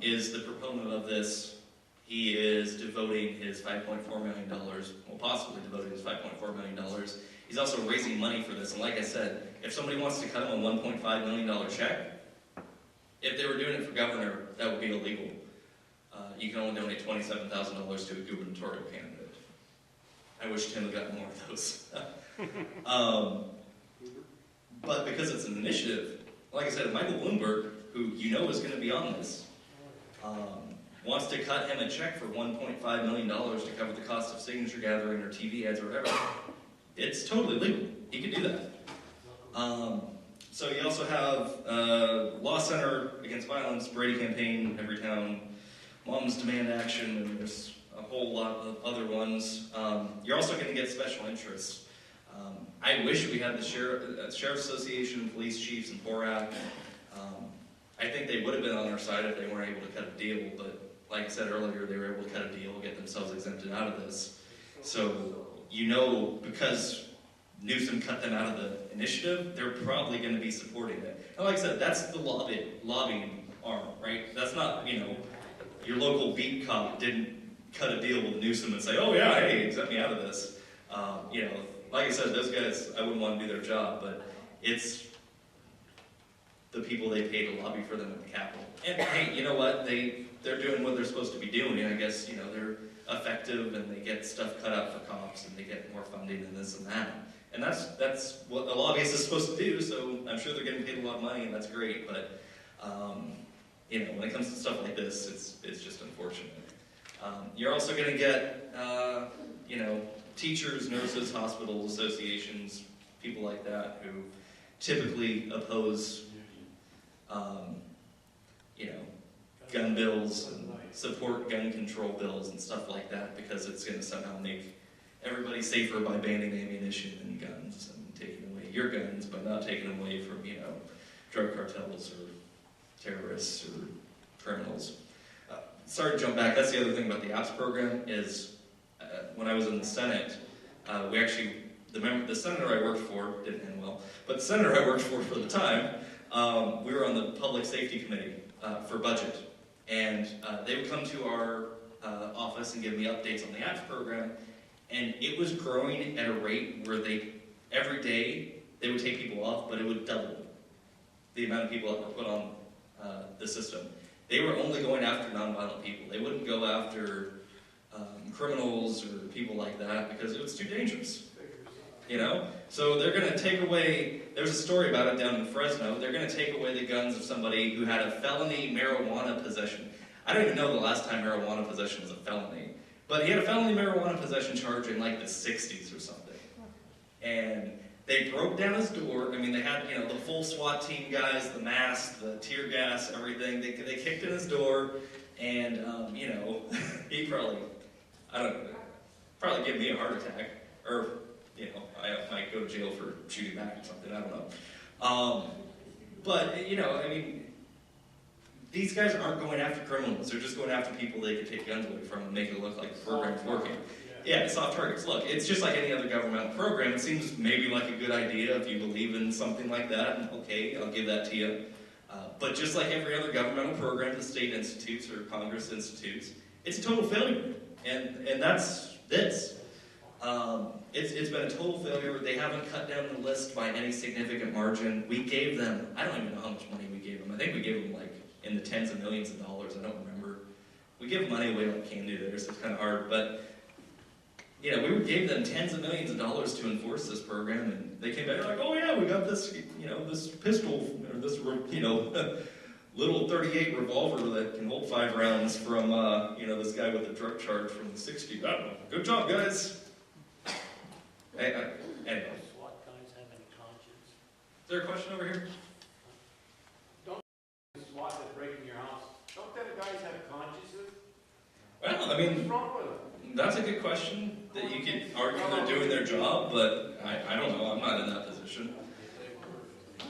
is the proponent of this He is devoting his $5.4 million, well, possibly devoting his $5.4 million. He's also raising money for this. And like I said, if somebody wants to cut him a $1.5 million check, if they were doing it for governor, that would be illegal. You can only donate $27,000 to a gubernatorial candidate. I wish Tim had gotten more of those. But because it's an initiative, like I said, Michael Bloomberg, who you know is going to be on this, wants to cut him a check for $1.5 million to cover the cost of signature gathering or TV ads or whatever. It's totally legal. He could do that. So you also have Law Center Against Violence, Brady Campaign, Everytown, Moms Demand Action, and there's a whole lot of other ones. You're also going to get special interests. I wish we had the Sheriff's Association, police chiefs, and PORAC. I think they would have been on our side if they weren't able to cut a deal, but like I said earlier, they were able to cut a deal, get themselves exempted out of this. So, you know, because Newsom cut them out of the initiative, they're probably going to be supporting it. And like I said, that's the lobbying arm, right? That's not, you know, your local beat cop didn't cut a deal with Newsom and say, oh yeah, hey, exempt me out of this. You know, like I said, those guys, I wouldn't want to do their job, but it's the people they pay to lobby for them at the Capitol. And hey, you know what? They're doing what they're supposed to be doing. I guess, you know, they're effective and they get stuff cut out for cops and they get more funding and this and that. And that's what a lobbyist is supposed to do, so I'm sure they're getting paid a lot of money and that's great, but you know, when it comes to stuff like this, it's just unfortunate. You're also going to get, you know, teachers, nurses, hospitals, associations, people like that who typically oppose, you know, gun bills and support gun control bills and stuff like that because it's going to somehow make everybody safer by banning ammunition and guns and taking away your guns but not taking them away from, you know, drug cartels or terrorists or criminals. Sorry to jump back. That's the other thing about the APPS program is when I was in the Senate, we actually, the senator I worked for, didn't end well, but the senator I worked for the time, we were on the Public Safety Committee for budget. And they would come to our office and give me updates on the APPS program, and it was growing at a rate where every day they would take people off, but it would double the amount of people that were put on the system. They were only going after nonviolent people. They wouldn't go after criminals or people like that because it was too dangerous. You know? So they're going to take away, there's a story about it down in Fresno, they're going to take away the guns of somebody who had a felony marijuana possession. I don't even know the last time marijuana possession was a felony. But he had a felony marijuana possession charge in like the 60s or something. And they broke down his door. I mean, they had, you know, the full SWAT team guys, the mask, the tear gas, everything. They kicked in his door, and, you know, he probably, I don't know, probably gave me a heart attack. Or, you know, I might go to jail for shooting back or something, I don't know. But, you know, I mean, these guys aren't going after criminals. They're just going after people they can take guns away from and make it look like the program's working. Yeah, soft targets. Look, it's just like any other governmental program. It seems maybe like a good idea if you believe in something like that. And okay, I'll give that to you. But just like every other governmental program the state institutes or Congress institutes, it's a total failure. And that's this. It's been a total failure. They haven't cut down the list by any significant margin. We gave them, I don't even know how much money we gave them. I think we gave them like in the tens of millions of dollars. I don't remember. We give money away like candy there, so it's kind of hard. But, you know, we gave them tens of millions of dollars to enforce this program, and they came back like, oh yeah, we got this, you know, this pistol, or this, you know, little .38 revolver that can hold 5 rounds from, you know, this guy with a drug charge from the 60s. I don't know. Good job, guys. Anyway. SWAT guys have any conscience? Is there a question over here? SWAT that's breaking your house. Don't them guys have consciences? Well, I mean, What's wrong with them? that's a good question that you could argue they're doing their job, but I don't know. I'm not in that position.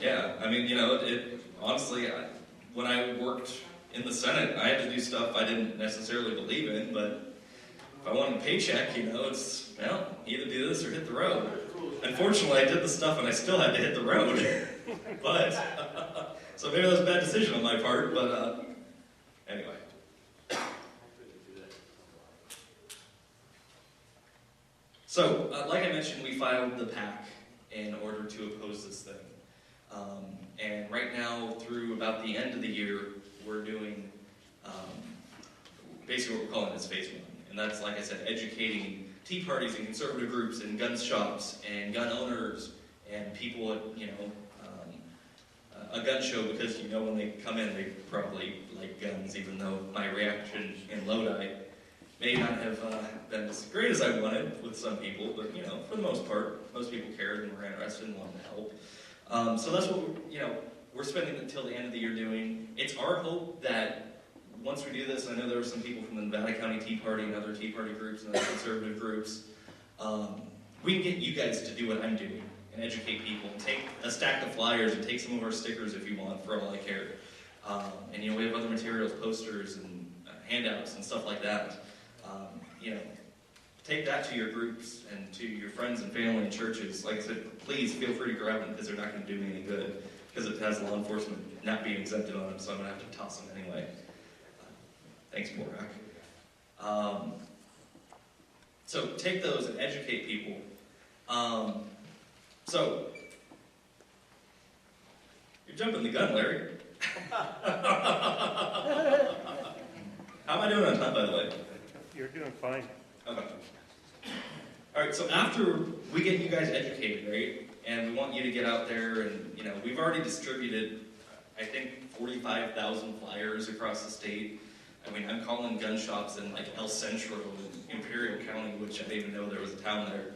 Yeah, I mean, you know, honestly, when I worked in the Senate, I had to do stuff I didn't necessarily believe in, but if I wanted a paycheck, you know, it's, well, either do this or hit the road. Unfortunately, I did the stuff and I still had to hit the road. But, so maybe that was a bad decision on my part, but anyway. So, like I mentioned, we filed the PAC in order to oppose this thing. And right now, through about the end of the year, we're doing basically what we're calling is phase 1. And that's, like I said, educating tea parties and conservative groups and gun shops and gun owners and people at, a gun show, because when they come in, they probably like guns, even though my reaction in Lodi may not have been as great as I wanted with some people, but for the most part, most people cared and were interested and wanted to help. So that's what we're spending until the end of the year doing. It's our hope that once we do this, I know there were some people from the Nevada County Tea Party and other Tea Party groups and other conservative groups, we can get you guys to do what I'm doing and educate people and take a stack of flyers and take some of our stickers if you want, for all I care. And we have other materials, posters and handouts and stuff like that. Take that to your groups and to your friends and family and churches. Like I said, please feel free to grab them, because they're not going to do me any good, because it has law enforcement not being exempted on them, so I'm going to have to toss them anyway. Thanks, Borak. So take those and educate people. So, you're jumping the gun, Larry. How am I doing on time, by the way? You're doing fine. Okay. All right, so after we get you guys educated, right, and we want you to get out there and, we've already distributed, I think, 45,000 flyers across the state. I mean, I'm calling gun shops in like El Centro in Imperial County, which I didn't even know there was a town there.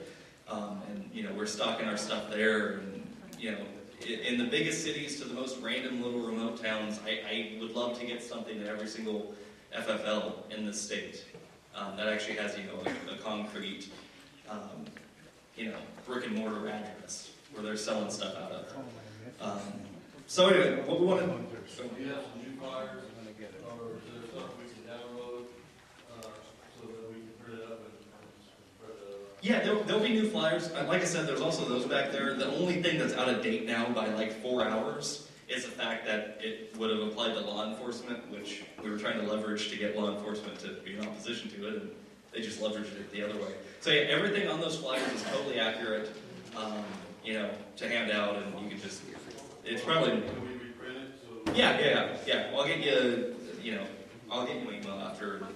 And, we're stocking our stuff there. And, in the biggest cities to the most random little remote towns, I would love to get something in every single FFL in the state that actually has, a concrete, brick and mortar address where they're selling stuff out of. So anyway, what we want to do. So do you have some new flyers, or is there something we can download so that we can print it up and spread it around? Yeah, there'll be new flyers. Like I said, there's also those back there. The only thing that's out of date now by like 4 hours is the fact that it would have applied to law enforcement, which we were trying to leverage to get law enforcement to be in opposition to it, and they just leveraged it the other way. So yeah, everything on those flyers is totally accurate, to hand out, and you can just, it's probably... Can we reprint it? So Yeah. I'll get you, I'll get you an email after.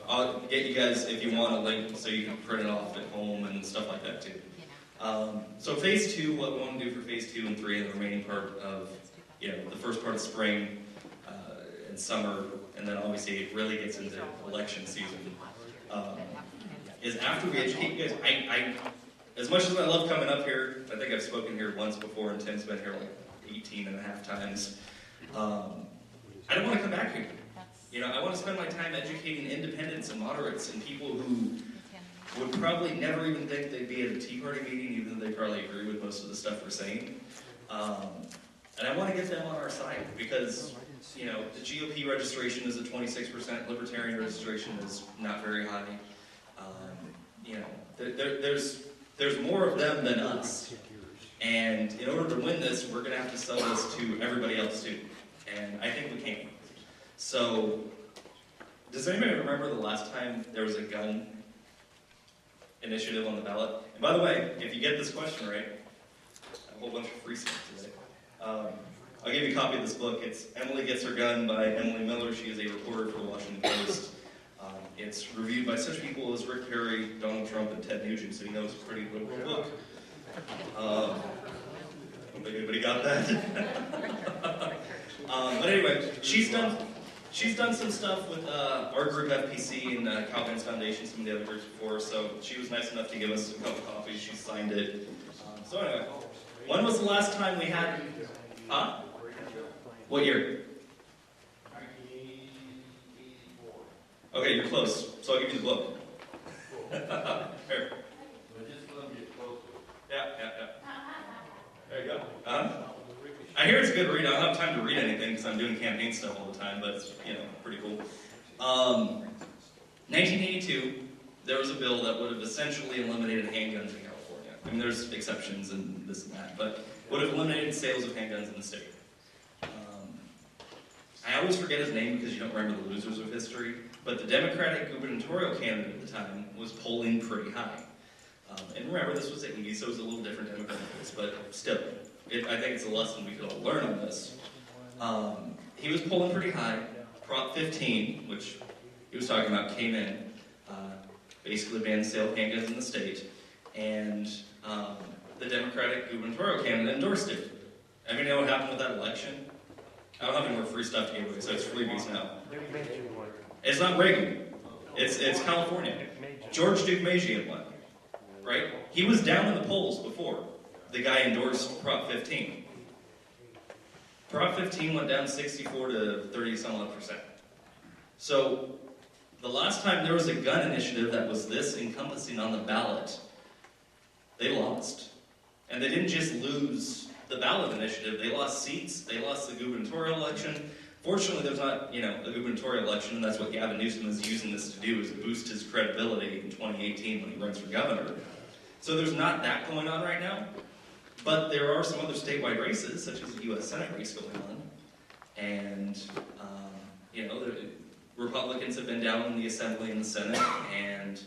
I'll get you guys, if you want, a link so you can print it off at home and stuff like that too. So phase 2, what we want to do for phase 2 and 3 and the remaining part of, the first part of spring and summer, and then obviously it really gets into election season, is after we educate you guys. I as much as I love coming up here, I think I've spoken here once before, and Tim's been here like 18 and a half times. I don't want to come back here. I want to spend my time educating independents and moderates and people who would probably never even think they'd be at a Tea Party meeting, even though they probably agree with most of the stuff we're saying. And I want to get them on our side, because, the GOP registration is at 26%, Libertarian registration is not very high. There's more of them than us. And in order to win this, we're going to have to sell this to everybody else too. And I think we can. So, does anybody remember the last time there was a gun initiative on the ballot? And by the way, if you get this question right, a whole bunch of free stuff today. I'll give you a copy of this book. It's Emily Gets Her Gun by Emily Miller. She is a reporter for the Washington Post. It's reviewed by such people as Rick Perry, Donald Trump, and Ted Nugent, so you know it's a pretty liberal book. I don't think anybody got that. But anyway, she's done some stuff with our group FPC and Calvin's Foundation, some of the other groups before, so she was nice enough to give us a couple copies. She signed it. So anyway, when was the last time we had... Huh? What year? 1984. Okay, you're close, so I'll give you the book. Here. But just let them get closer. Yeah. There you go. I hear it's a good read. I don't have time to read anything because I'm doing campaign stuff all the time, but it's, pretty cool. 1982, there was a bill that would have essentially eliminated handguns in California. I mean, there's exceptions and this and that, but would have eliminated sales of handguns in the state. I always forget his name because you don't remember the losers of history, but the Democratic gubernatorial candidate at the time was polling pretty high. And remember, this was the 80s, so it was a little different demographics, but still, I think it's a lesson we could all learn on this. He was polling pretty high. Prop 15, which he was talking about, came in, basically banned the sale of handguns in the state, and the Democratic gubernatorial candidate endorsed it. Everybody know what happened with that election? I don't have any more free stuff to give away, so it's freebies now. It's not Reagan. It's California. George Duke Majian won, right? He was down in the polls before the guy endorsed Prop 15. Prop 15 went down 64 to 30 some odd %. So the last time there was a gun initiative that was this encompassing on the ballot, they lost. And they didn't just lose the ballot initiative, they lost seats, they lost the gubernatorial election. Fortunately, there's not, a gubernatorial election, and that's what Gavin Newsom is using this to do, is to boost his credibility in 2018 when he runs for governor. So there's not that going on right now, but there are some other statewide races, such as the U.S. Senate race going on, and, the Republicans have been down in the Assembly and the Senate, and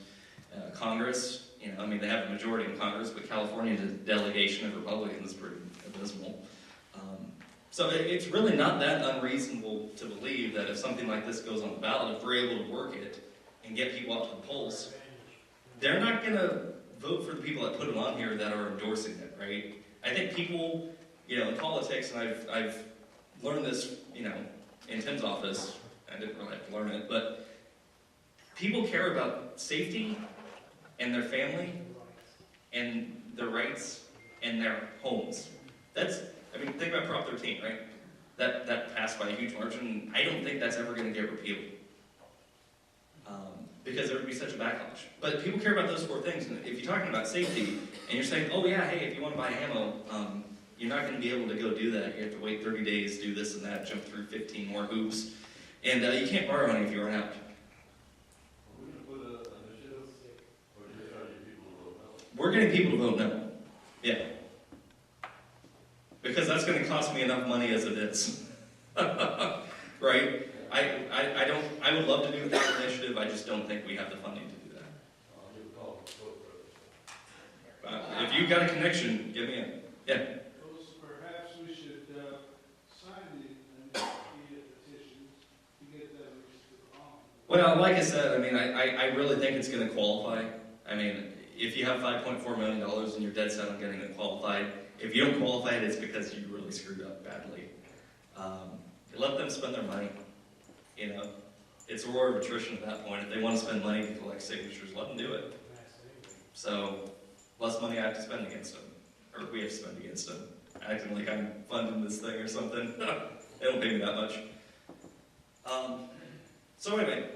Congress, they have a majority in Congress, but California's delegation of Republicans is pretty abysmal. So it's really not that unreasonable to believe that if something like this goes on the ballot, if we're able to work it and get people out to the polls, they're not going to vote for the people that put it on here that are endorsing it, right? I think people, in politics, and I've learned this, in Tim's office, I didn't really have to learn it, but people care about safety and their family and their rights and their homes. Think about Prop 13, right? That passed by a huge margin. I don't think that's ever going to get repealed. Because there would be such a backlash. But people care about those four things. And if you're talking about safety, and you're saying, oh yeah, hey, if you want to buy ammo, you're not going to be able to go do that. You have to wait 30 days, do this and that, jump through 15 more hoops. And you can't borrow money if you run out. We're getting people to vote no. Yeah. Because that's going to cost me enough money as it is. Right? I would love to do that initiative, I just don't think we have the funding to do that. If you've got a connection, give me a... Yeah. Perhaps we should sign the petitions to get them on. Well, like I said, I really think it's going to qualify. If you have $5.4 million and you're dead set on getting it qualified, if you don't qualify it, it's because you really screwed up badly. Let them spend their money. It's a war of attrition at that point. If they want to spend money to collect signatures, let them do it. So, less money I have to spend against them. Or we have to spend against them. Acting like I'm funding this thing or something. They don't pay me that much. So anyway,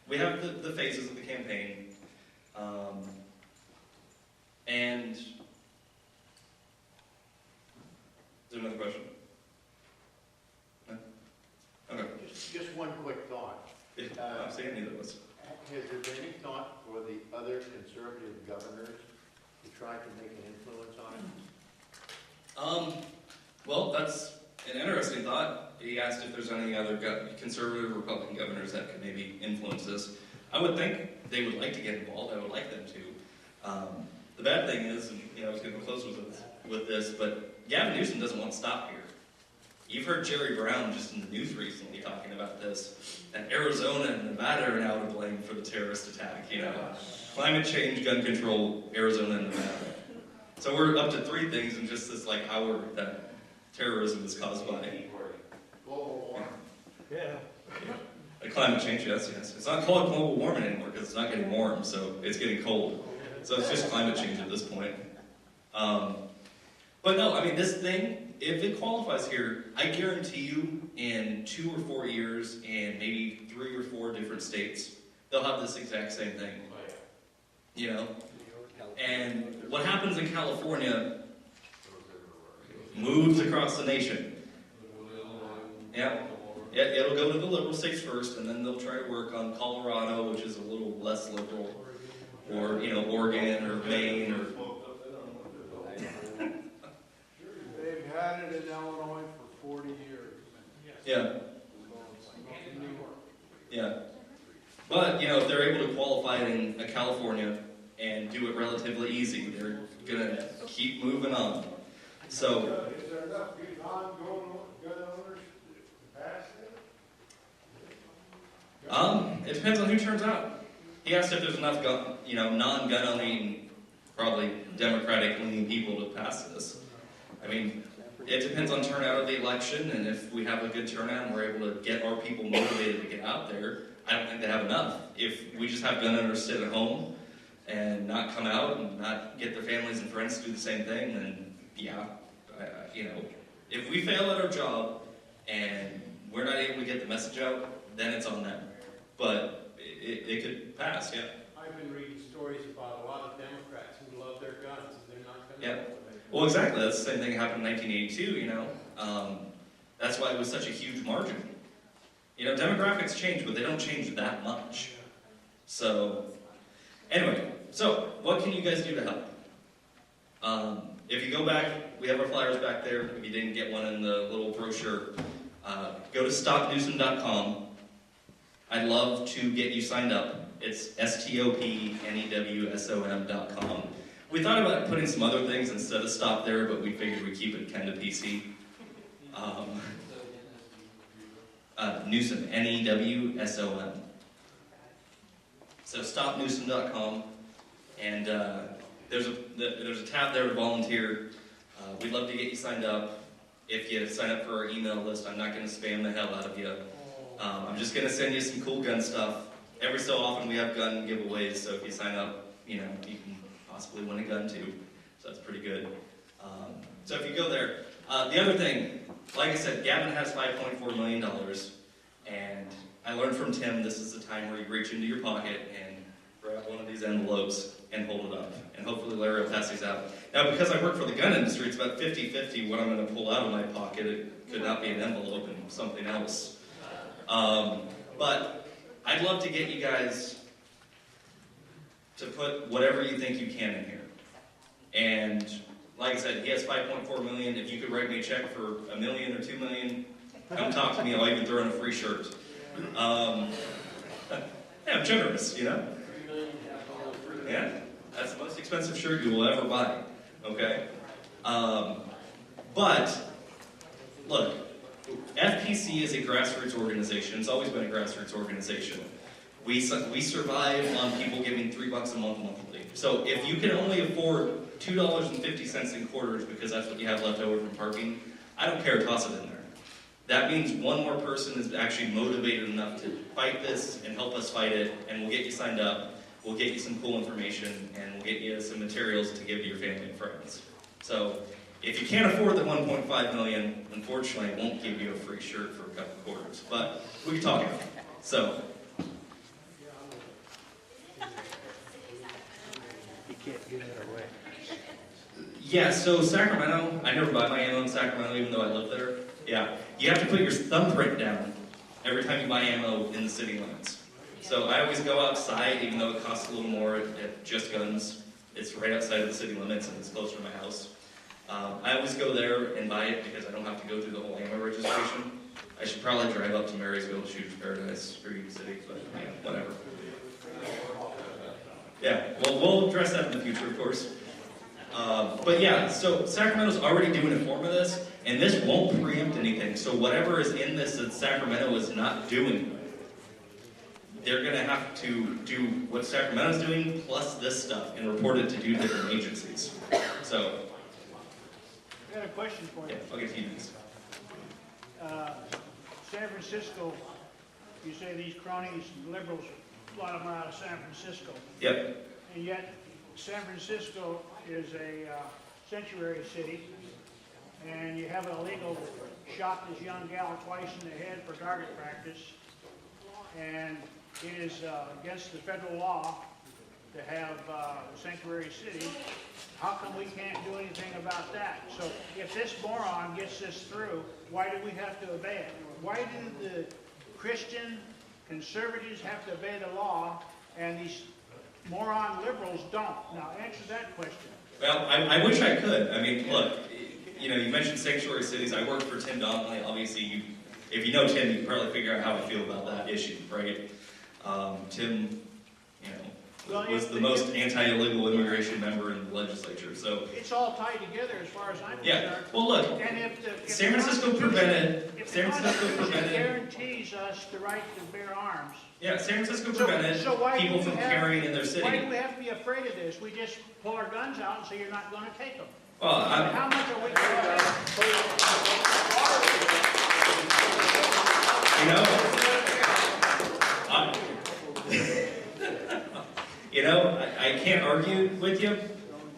we have the phases of the campaign. And is there another question? No? Okay. Just one quick thought. I'm saying neither of us. Has there been any thought for the other conservative governors to try to make an influence on it? Well, that's an interesting thought. He asked if there's any other conservative or Republican governors that could maybe influence this. I would think they would like to get involved. I would like them to. The bad thing is, and, I was going to close with this, but Gavin Newsom doesn't want to stop here. You've heard Jerry Brown just in the news recently talking about this, that Arizona and Nevada are now to blame for the terrorist attack. Climate change, gun control, Arizona and Nevada. So we're up to 3 things in just this hour that terrorism is caused by. Global warming. Yeah. Climate change, yes. It's not called global warming anymore because it's not getting warm, so it's getting cold. So it's just climate change at this point. But no, this thing, if it qualifies here, I guarantee you in 2 or 4 years in maybe 3 or 4 different states, they'll have this exact same thing. And what happens in California moves across the nation. Yeah. It'll go to the liberal states first, and then they'll try to work on Colorado, which is a little less liberal, or Oregon or Maine or. They've had it in Illinois for 40 years. Yeah. Yeah. But if they're able to qualify it in California, and do it relatively easy. They're gonna keep moving on. So, Is there enough non-gun owners to pass it? it depends on who turns out. He asked if there's enough non-gun owning, probably Democratic-leaning people to pass this. I mean, it depends on turnout of the election, and if we have a good turnout and we're able to get our people motivated to get out there, I don't think they have enough. If we just have gun owners sit at home and not come out and not get their families and friends to do the same thing, then yeah, if we fail at our job and we're not able to get the message out, then it's on them. But it could pass, yeah. I've been reading stories about a lot of Democrats who love their guns and they're not going to. Yeah. Well, exactly. That's the same thing that happened in 1982, That's why it was such a huge margin. Demographics change, but they don't change that much. So, anyway, what can you guys do to help? If you go back, we have our flyers back there. If you didn't get one in the little brochure, go to stopnewsom.com. I'd love to get you signed up. It's stopnewsom.com. We thought about putting some other things instead of stop there, but we figured we'd keep it kind of PC. Newsom, Newsom. So stopnewsom.com, and there's a tab there to volunteer. We'd love to get you signed up. If you sign up for our email list, I'm not going to spam the hell out of you. I'm just going to send you some cool gun stuff. Every so often we have gun giveaways, so if you sign up, you can possibly win a gun too. So that's pretty good. So if you go there, the other thing, like I said, Gavin has $5.4 million, and I learned from Tim this is the time where you reach into your pocket and grab one of these envelopes and hold it up. And hopefully Larry will pass these out. Now, because I work for the gun industry, it's about 50-50 what I'm going to pull out of my pocket. It could not be an envelope and something else. But I'd love to get you guys to put whatever you think you can in here. And like I said, he has $5.4 million. If you could write me a check for $1 million or $2 million, come talk to me. I'll even throw in a free shirt. Yeah, I'm generous, Yeah, that's the most expensive shirt you will ever buy. Okay? But look, FPC is a grassroots organization. It's always been a grassroots organization. We survive on people giving $3 a month monthly. So if you can only afford $2.50 in quarters because that's what you have left over from parking, I don't care, toss it in there. That means one more person is actually motivated enough to fight this and help us fight it, and we'll get you signed up, we'll get you some cool information, and we'll get you some materials to give to your family and friends. So if you can't afford the $1.5 million, unfortunately, it won't give you a free shirt for a couple quarters. But we can talk about it. So. You can't get it away. Yeah, so Sacramento, I never buy my ammo in Sacramento even though I live there. Yeah, you have to put your thumbprint down every time you buy ammo in the city limits. So I always go outside even though it costs a little more at Just Guns. It's right outside of the city limits and it's closer to my house. I always go there and buy it because I don't have to go through the whole ammo registration. I should probably drive up to Marysville to Shooter's Paradise or Eden City, but yeah, whatever. Yeah, well, we'll address that in the future, of course. But yeah, so Sacramento's already doing a form of this, and this won't preempt anything. So whatever is in this that Sacramento is not doing, they're going to have to do what Sacramento's doing plus this stuff and report it to 2 different agencies. So. I got a question for you. Yeah, I'll get to you next. San Francisco, you say these cronies and liberals, a lot of them are out of San Francisco. Yep. And yet, San Francisco is a sanctuary city, and you have an illegal shot this young gal twice in the head for target practice, and it is against the federal law to have a sanctuary city. How come we can't do anything about that? So if this moron gets this through, why do we have to obey it? Why do the Christian conservatives have to obey the law and these moron liberals don't? Now answer that question. Well, I wish I could. I mean, look, you mentioned sanctuary cities. I work for Tim Donnelly. Obviously, if you know Tim, you can probably figure out how I feel about that issue, right? Tim, was the most anti-illegal immigration member in the legislature, so. It's all tied together as far as I'm concerned. Yeah, well, look, And if San Francisco prevented, If San the Francisco Constitution prevented, guarantees us the right to bear arms. yeah, San Francisco prevented So why do people we from have- carrying in their Why city. do we have to be afraid of this? We just pull our guns out and say you're not gonna take them. Well, I'm, How much are we gonna you know, I can't argue with you,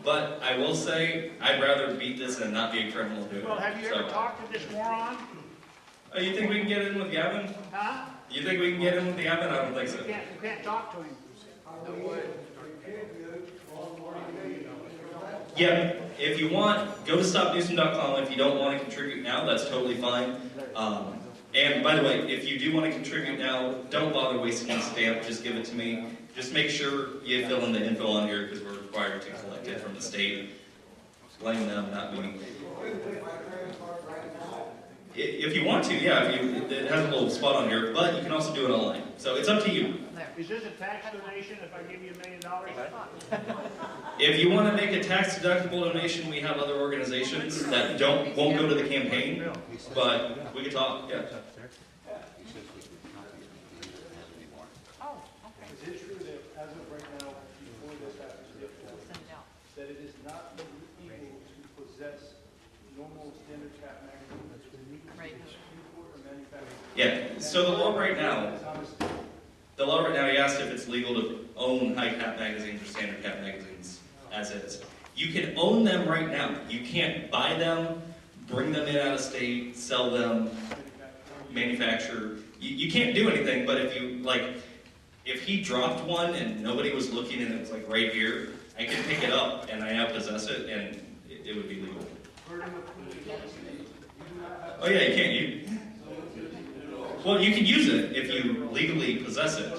but I will say I'd rather beat this and not be a criminal doing it. Well, have you ever talked to this moron? Oh, you think we can get in with Gavin? Huh? You think we can get in with Gavin? I don't think so. You can't talk to him. Yeah, if you want, go to stopnewsom.com. If you don't want to contribute now, that's totally fine. And by the way, if you do want to contribute now, don't bother wasting a stamp. Just give it to me. Just make sure you fill in the info on here because we're required to collect it from the state. Blame them, not me. If you want to, yeah, it has a little spot on here, but you can also do it online. So it's up to you. Is this a tax donation if I give you $1 million? If you want to make a tax-deductible donation, we have other organizations that won't go to the campaign, but we can talk, yeah. Is it true that as of right now, before this happens, that it is not illegal to possess normal standard cap magazines? Right. Import or manufacture? Yeah, so the law right now, you asked if it's legal to own high cap magazines or standard cap magazines, as is. You can own them right now. You can't buy them, bring them in out of state, sell them, manufacture. You can't do anything, but if he dropped one and nobody was looking and it was like right here, I could pick it up and I now possess it and it would be legal. Oh yeah, you can. Well, you can use it if you legally possess it.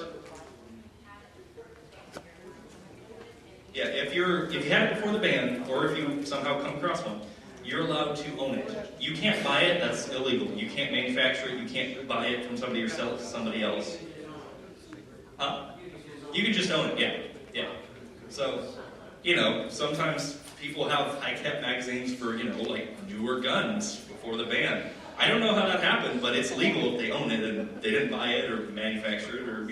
Yeah, if you had it before the ban, or if you somehow come across one, you're allowed to own it. You can't buy it, that's illegal. You can't manufacture it, you can't buy it from somebody or sell it to somebody else. Huh? You can just own it, yeah. So, sometimes people have high-cap magazines for, like newer guns before the ban. I don't know how that happened, but it's legal if they own it and they didn't buy it or manufacture it or,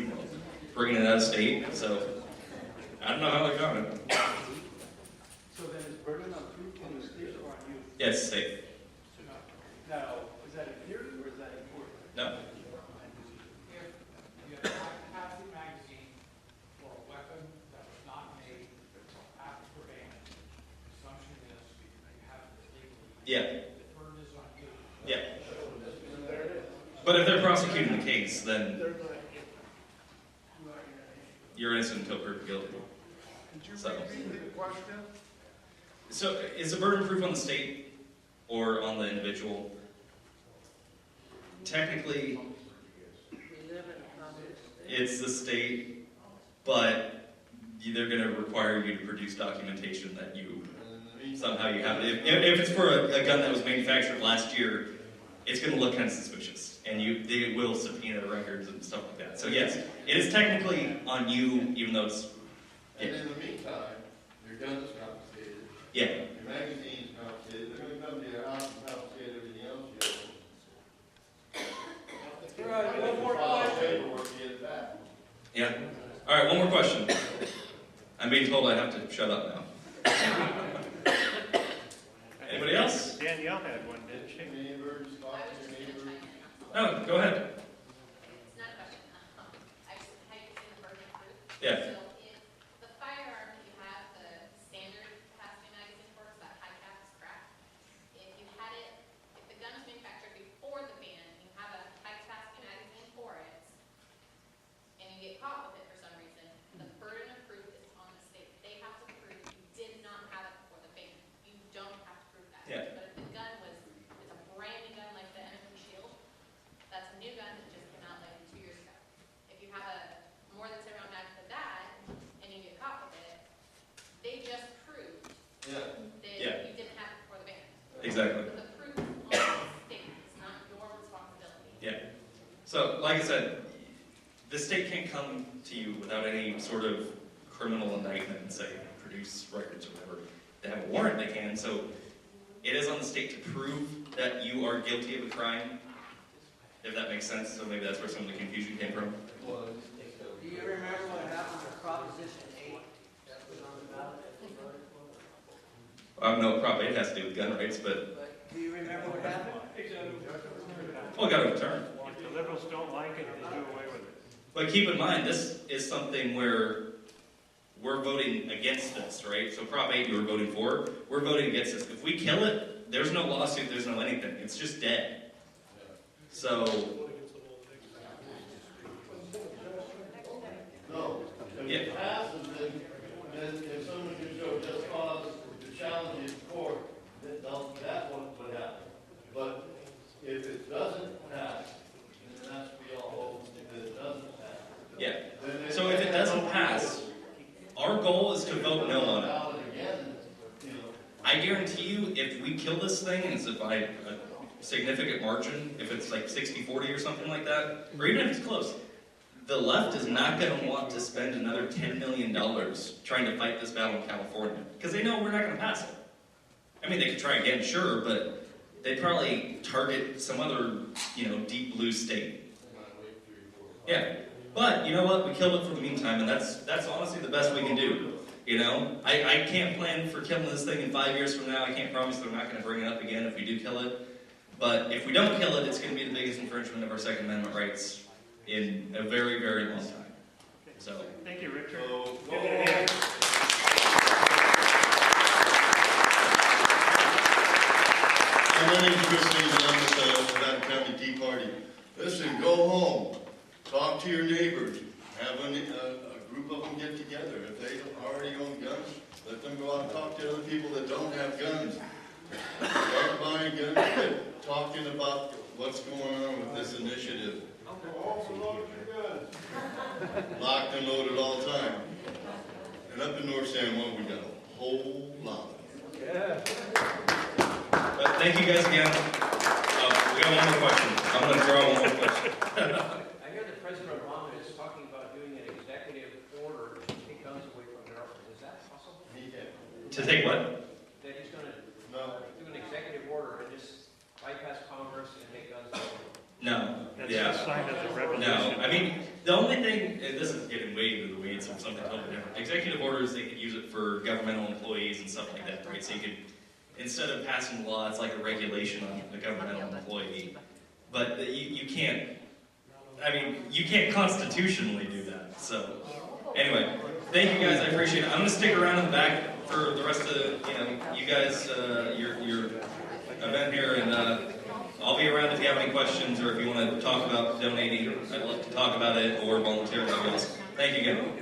bring it out of state. So, I don't know how they got it. So then is burden of proof on the state or on you? Yeah, it's safe. Now, is that in theory or is that in court? No. If you have a high-capacity magazine for a weapon that was not made after the ban, the assumption is you have it legally. Yeah. The burden is on you. Yeah. But if they're prosecuting the case, then you're innocent until proven guilty. Could you repeat the question? So, is the burden proof on the state or on the individual? Technically, it's the state, but they're going to require you to produce documentation that you somehow you have it. If it's for a gun that was manufactured last year, it's going to look kind of suspicious, and they will subpoena records and stuff like that. So yes, it is technically on you, even though it's. And in the meantime, your gun is confiscated. Yeah. Your magazine's confiscated. They're going to come to your house and confiscate everything else you own. Right, one more question. Paperwork to get it back. Yeah. All right, one more question. I'm being told I have to shut up now. Anybody else? Danielle had one, didn't she? Neighbors, talk to your neighbors. No, go ahead. It's not a question. I just, have you seen the burden of proof? Yeah. So if the firearm that you have, the standard capacity magazine for, so that high cap is cracked. If you had it, if the gun was manufactured before the ban, and you have a high capacity magazine for it, and you get caught with it for some reason, the burden of proof is on the state. They have to prove you did not have it before the ban. You don't have to prove that. Yeah. But if the gun it's a brand new gun like the Energy Shield, that's a new gun that just came out like 2 years ago. If you have a more than 7 round mag for that, and you get caught with it, they just proved that you didn't have it before the ban. Exactly. But the proof is on the state. It's not your responsibility. Yeah. So, like I said, the state can't come to you without any sort of criminal indictment and say, produce records or whatever. They have a warrant, they can. So it is on the state to prove that you are guilty of a crime, if that makes sense. So maybe that's where some of the confusion came from. Do you remember what happened to Proposition 8 that was on the ballot? No, Prop 8 has to do with gun rights, but... Do you remember what happened? Well, it got overturned. If the liberals don't like it, they do away with it. But keep in mind, this is something where we're voting against this, right? So Prop 8 you were voting for, we're voting against this. If we kill it, there's no lawsuit, there's no anything. It's just dead. So... No, if it passes, then if someone can show just cause to challenge it in court, that one would happen. But if it doesn't pass, then that's we all hope that it doesn't pass. Yeah. So if it doesn't pass, our goal is to vote no on it. I guarantee you, if we kill this thing and it's by a significant margin, if it's like 60-40 or something like that, or even if it's close, the left is not going to want to spend another $10 million trying to fight this battle in California, because they know we're not going to pass it. I mean, they could try again, sure, but they'd probably target some other, deep blue state. Yeah. But, you know what? We killed it for the meantime, and that's honestly the best we can do. I can't plan for killing this thing in 5 years from now. I can't promise that I'm not going to bring it up again if we do kill it. But if we don't kill it, it's going to be the biggest infringement of our Second Amendment rights in a very, very long time. So, thank you, Richard. My name is Christine, and I'm with the Nevada County TeaParty. Listen, go home, talk to your neighbors, have a group of them get together. If they already own guns, let them go out and talk to other people that don't have guns. Start buying guns, get talking about what's going on with this initiative. Locked and loaded all the time. And up in North San Juan, we got a whole lot. Yeah. But thank you guys again. We got one more question. I'm going to draw one more question. I hear that President Obama is talking about doing an executive order to take guns away from Americans. Is that possible? To take what? That he's going to do an executive order and just bypass Congress and make guns away. No. That's a sign of the revolution. No. I mean, the only thing, and this is getting way into the weeds of something totally different. Executive orders, they could use it for governmental employees and stuff like that, right? So you could, instead of passing the law, it's like a regulation on the governmental employee. But you can't, you can't constitutionally do that. So, anyway, thank you guys, I appreciate it. I'm going to stick around in the back for the rest of, you guys, your event here, and I'll be around if you have any questions or if you want to talk about donating. I'd love to talk about it or volunteer with you guys. Thank you again.